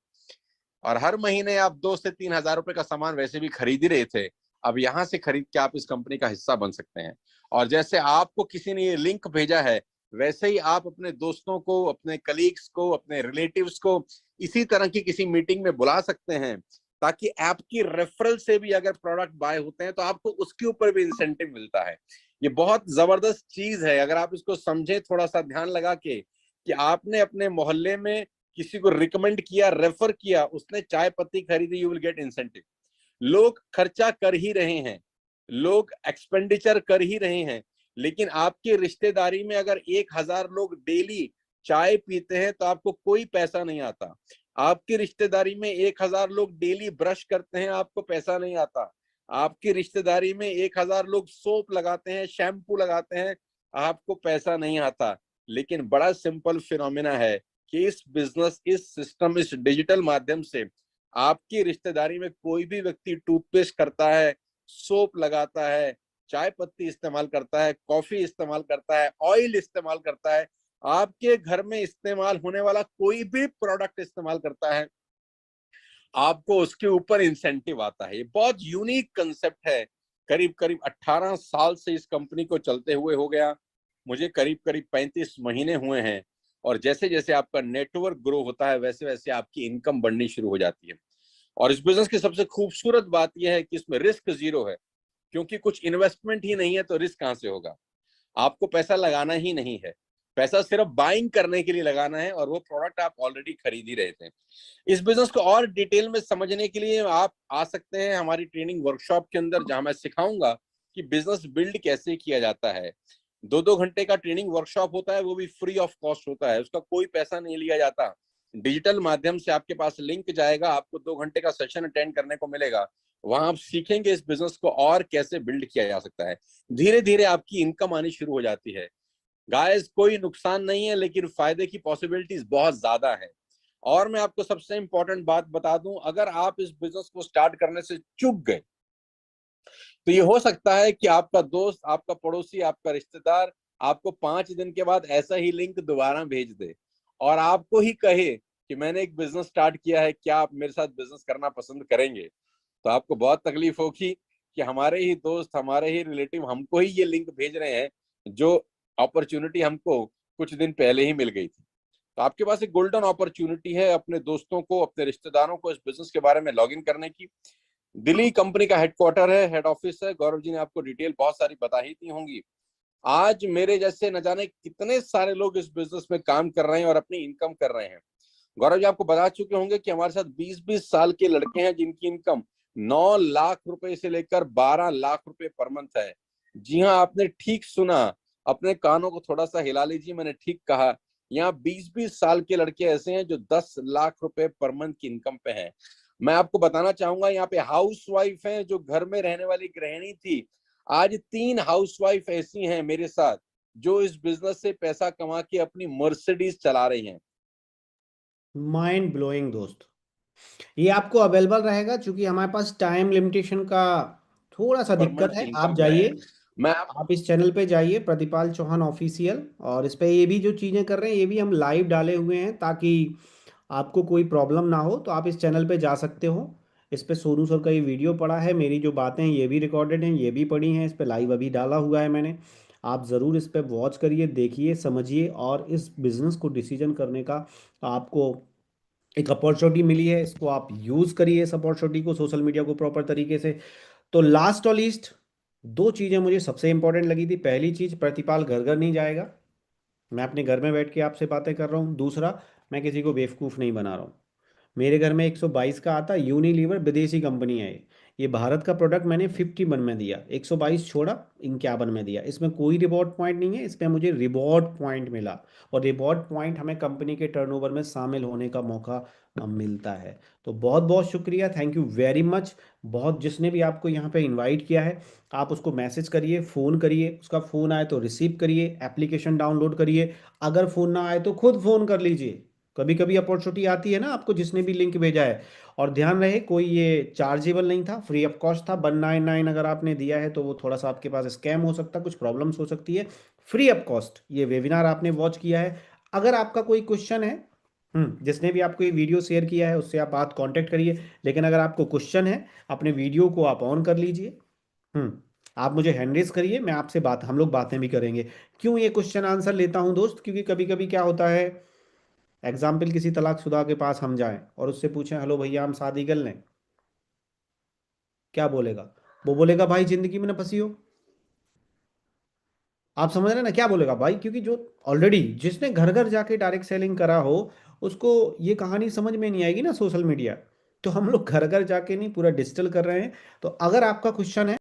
और हर महीने आप 2 से 3 हजार रुपए का सामान वैसे भी खरीद ही रहे थे, अब यहां से खरीद के आप इस कंपनी का हिस्सा बन सकते हैं। और जैसे आपको किसी ने ये लिंक भेजा है, वैसे ही आप अपने दोस्तों को, अपने कलीग्स को, अपने रिलेटिव्स को इसी तरह की किसी मीटिंग में बुला सकते हैं, ताकि आपकी रेफरल से भी अगर प्रोडक्ट बाय होते हैं तो आपको उसके ऊपर भी इंसेंटिव मिलता है। ये बहुत जबरदस्त चीज है, अगर आप इसको समझें थोड़ा सा ध्यान लगा के, कि आपने अपने मोहल्ले में किसी को रिकमेंड किया, रेफर किया, उसने चाय पत्ती खरीदी, यू विल गेट इंसेंटिव। लोग खर्चा कर ही रहे हैं, लोग एक्सपेंडिचर कर ही रहे हैं, लेकिन आपकी रिश्तेदारी में अगर 1,000 लोग डेली चाय पीते हैं तो आपको कोई पैसा नहीं आता। आपकी रिश्तेदारी में 1,000 लोग डेली ब्रश करते हैं, आपको पैसा नहीं आता। आपकी रिश्तेदारी में 1,000 लोग सोप लगाते हैं, शैम्पू लगाते हैं, आपको पैसा नहीं आता। लेकिन बड़ा सिंपल फिनोमिना है कि इस बिजनेस, इस सिस्टम, इस डिजिटल माध्यम से आपकी रिश्तेदारी में कोई भी व्यक्ति टूथपेस्ट करता है, सोप लगाता है, चाय पत्ती इस्तेमाल करता है, कॉफी इस्तेमाल करता है, ऑयल इस्तेमाल करता है, आपके घर में इस्तेमाल होने वाला कोई भी प्रोडक्ट इस्तेमाल करता है, आपको उसके ऊपर इंसेंटिव आता है। ये बहुत यूनिक कंसेप्ट है। करीब करीब 18 साल से इस कंपनी को चलते हुए हो गया, मुझे करीब करीब 35 महीने हुए हैं। और जैसे जैसे आपका नेटवर्क ग्रो होता है, वैसे वैसे आपकी इनकम बढ़नी शुरू हो जाती है। और इस बिजनेस की सबसे खूबसूरत बात यह है कि इसमें रिस्क जीरो है, क्योंकि कुछ इन्वेस्टमेंट ही नहीं है तो रिस्क कहां से होगा। आपको पैसा लगाना ही नहीं है, पैसा सिर्फ बाइंग करने के लिए लगाना है, और वो प्रोडक्ट आप ऑलरेडी खरीद ही रहे थे। इस बिजनेस को और डिटेल में समझने के लिए आप आ सकते हैं हमारी ट्रेनिंग वर्कशॉप के अंदर, जहां मैं सिखाऊंगा कि बिजनेस बिल्ड कैसे किया जाता है। 2-2 घंटे का ट्रेनिंग वर्कशॉप होता है, वो भी फ्री ऑफ कॉस्ट होता है, उसका कोई पैसा नहीं लिया जाता। डिजिटल माध्यम से आपके पास लिंक जाएगा, आपको 2 घंटे का सेशन अटेंड करने को मिलेगा। वहां आप सीखेंगे इस बिजनेस को और कैसे बिल्ड किया जा सकता है। धीरे धीरे आपकी इनकम आनी शुरू हो जाती है। गाइस, कोई नुकसान नहीं है, लेकिन फायदे की पॉसिबिलिटीज बहुत ज्यादा है। और मैं आपको सबसे इंपॉर्टेंट बात बता दूं, अगर आप इस बिजनेस को स्टार्ट करने से चूक गए तो ये हो सकता है कि आपका दोस्त, आपका पड़ोसी, आपका रिश्तेदार आपको 5 दिन के बाद ऐसा ही लिंक दोबारा भेज दे और आपको ही कहे कि मैंने एक बिजनेस स्टार्ट किया है, क्या आप मेरे साथ बिजनेस करना पसंद करेंगे। तो आपको बहुत तकलीफ होगी कि हमारे ही दोस्त, हमारे ही रिलेटिव हमको ही ये लिंक भेज रहे हैं, जो अपॉर्चुनिटी हमको कुछ दिन पहले ही मिल गई थी। तो आपके पास एक गोल्डन अपॉर्चुनिटी है अपने दोस्तों को, अपने रिश्तेदारों को इस बिजनेस के बारे में लॉग इन करने की। दिल्ली कंपनी का हेडक्वार्टर है, हेड ऑफिस है। गौरव जी ने आपको डिटेल बहुत सारी बता ही दी होंगी। आज मेरे जैसे न जाने कितने सारे लोग इस बिजनेस में काम कर रहे हैं और अपनी इनकम कर रहे हैं। गौरव जी आपको बता चुके होंगे कि हमारे साथ 20-20 साल के लड़के हैं जिनकी इनकम 9 लाख रुपए से लेकर 12 लाख रुपए पर मंथ है। जी हाँ, आपने ठीक सुना, अपने कानों को थोड़ा सा हिला लीजिए, मैंने ठीक कहा। यहाँ 20-20 साल के लड़के ऐसे हैं जो 10 लाख रुपए पर मंथ की इनकम पे हैं। मैं आपको बताना चाहूंगा, यहाँ पे हाउस वाइफ है जो घर में रहने वाली गृहिणी थी, आज 3 हाउस वाइफ ऐसी हैं मेरे साथ जो इस बिजनेस से पैसा कमा के अपनी मर्सिडीज चला रही हैं। माइंड ब्लोइंग दोस्त। ये आपको अवेलेबल रहेगा, क्योंकि हमारे पास टाइम लिमिटेशन का थोड़ा सा पर दिक्कत मंथ की है। आप इनकम पे जाइए, है। मैं आप आप इस चैनल पे जाइए, प्रतिपाल चौहान ऑफिशियल, और इस पे ये भी जो चीज़ें कर रहे हैं ये भी हम लाइव डाले हुए हैं, ताकि आपको कोई प्रॉब्लम ना हो। तो आप इस चैनल पे जा सकते हो। इस पे सोनू सर का ये वीडियो पड़ा है, मेरी जो बातें हैं ये भी रिकॉर्डेड हैं, ये भी पड़ी हैं, इस पे लाइव अभी डाला हुआ है मैंने। आप ज़रूर इस पे वॉच करिए, देखिए, समझिए, और इस बिज़नेस को डिसीजन करने का आपको एक अपॉर्चुनिटी मिली है, इसको आप यूज़ करिए, इस अपॉर्चुनिटी को, सोशल मीडिया को प्रॉपर तरीके से। तो लास्ट और लीस्ट, दो चीज़ें मुझे सबसे इंपॉर्टेंट लगी थी। पहली चीज़, प्रतिपाल घर घर नहीं जाएगा, मैं अपने घर में बैठ के आपसे बातें कर रहा हूँ। दूसरा, मैं किसी को बेवकूफ़ नहीं बना रहा हूँ। मेरे घर में 122 का आता, यूनिलीवर विदेशी कंपनी है ये भारत का प्रोडक्ट मैंने 51 में दिया, 122 छोड़ा, 51 में दिया। इसमें कोई रिवॉर्ड पॉइंट नहीं है, इसमें मुझे रिवॉर्ड पॉइंट मिला, और रिवॉर्ड पॉइंट हमें कंपनी के टर्नओवर में शामिल होने का मौका मिलता है। तो बहुत बहुत शुक्रिया, थैंक यू वेरी मच। बहुत, जिसने भी आपको यहाँ पे इनवाइट किया है, आप उसको मैसेज करिए, फ़ोन करिए, उसका फ़ोन आए तो रिसीव करिए, एप्लीकेशन डाउनलोड करिए, अगर फ़ोन ना आए तो खुद फ़ोन कर लीजिए। कभी कभी अपॉर्चुनिटी आती है ना आपको, जिसने भी लिंक भेजा है। और ध्यान रहे, कोई ये चार्जेबल नहीं था, फ्री ऑफ कॉस्ट था। 199 अगर आपने दिया है तो वो थोड़ा सा आपके पास स्कैम हो सकता है, कुछ प्रॉब्लम्स हो सकती है। फ्री ऑफ कॉस्ट ये वेबिनार आपने वॉच किया है। अगर आपका कोई क्वेश्चन है, जिसने भी आपको ये वीडियो शेयर किया है उससे आप बात कांटेक्ट करिए। लेकिन अगर आपको क्वेश्चन है, अपने वीडियो को आप ऑन कर लीजिए। आप मुझे हैंड रेज करिए, मैं आपसे बात, हम लोग बातें भी करेंगे। क्यों ये क्वेश्चन आंसर लेता हूं दोस्त, क्योंकि कभी कभी क्या होता है, एग्जाम्पल किसी तलाकशुदा के पास हम जाएं और उससे पूछें हेलो भैया हम शादी कर लें, क्या बोलेगा? वो बोलेगा भाई जिंदगी में ना फंसी हो। आप समझ रहे हैं ना क्या बोलेगा भाई? क्योंकि जो ऑलरेडी जिसने घर घर जाके डायरेक्ट सेलिंग करा हो, उसको ये कहानी समझ में नहीं आएगी ना सोशल मीडिया। तो हम लोग घर घर जाके नहीं, पूरा डिजिटल कर रहे हैं। तो अगर आपका क्वेश्चन है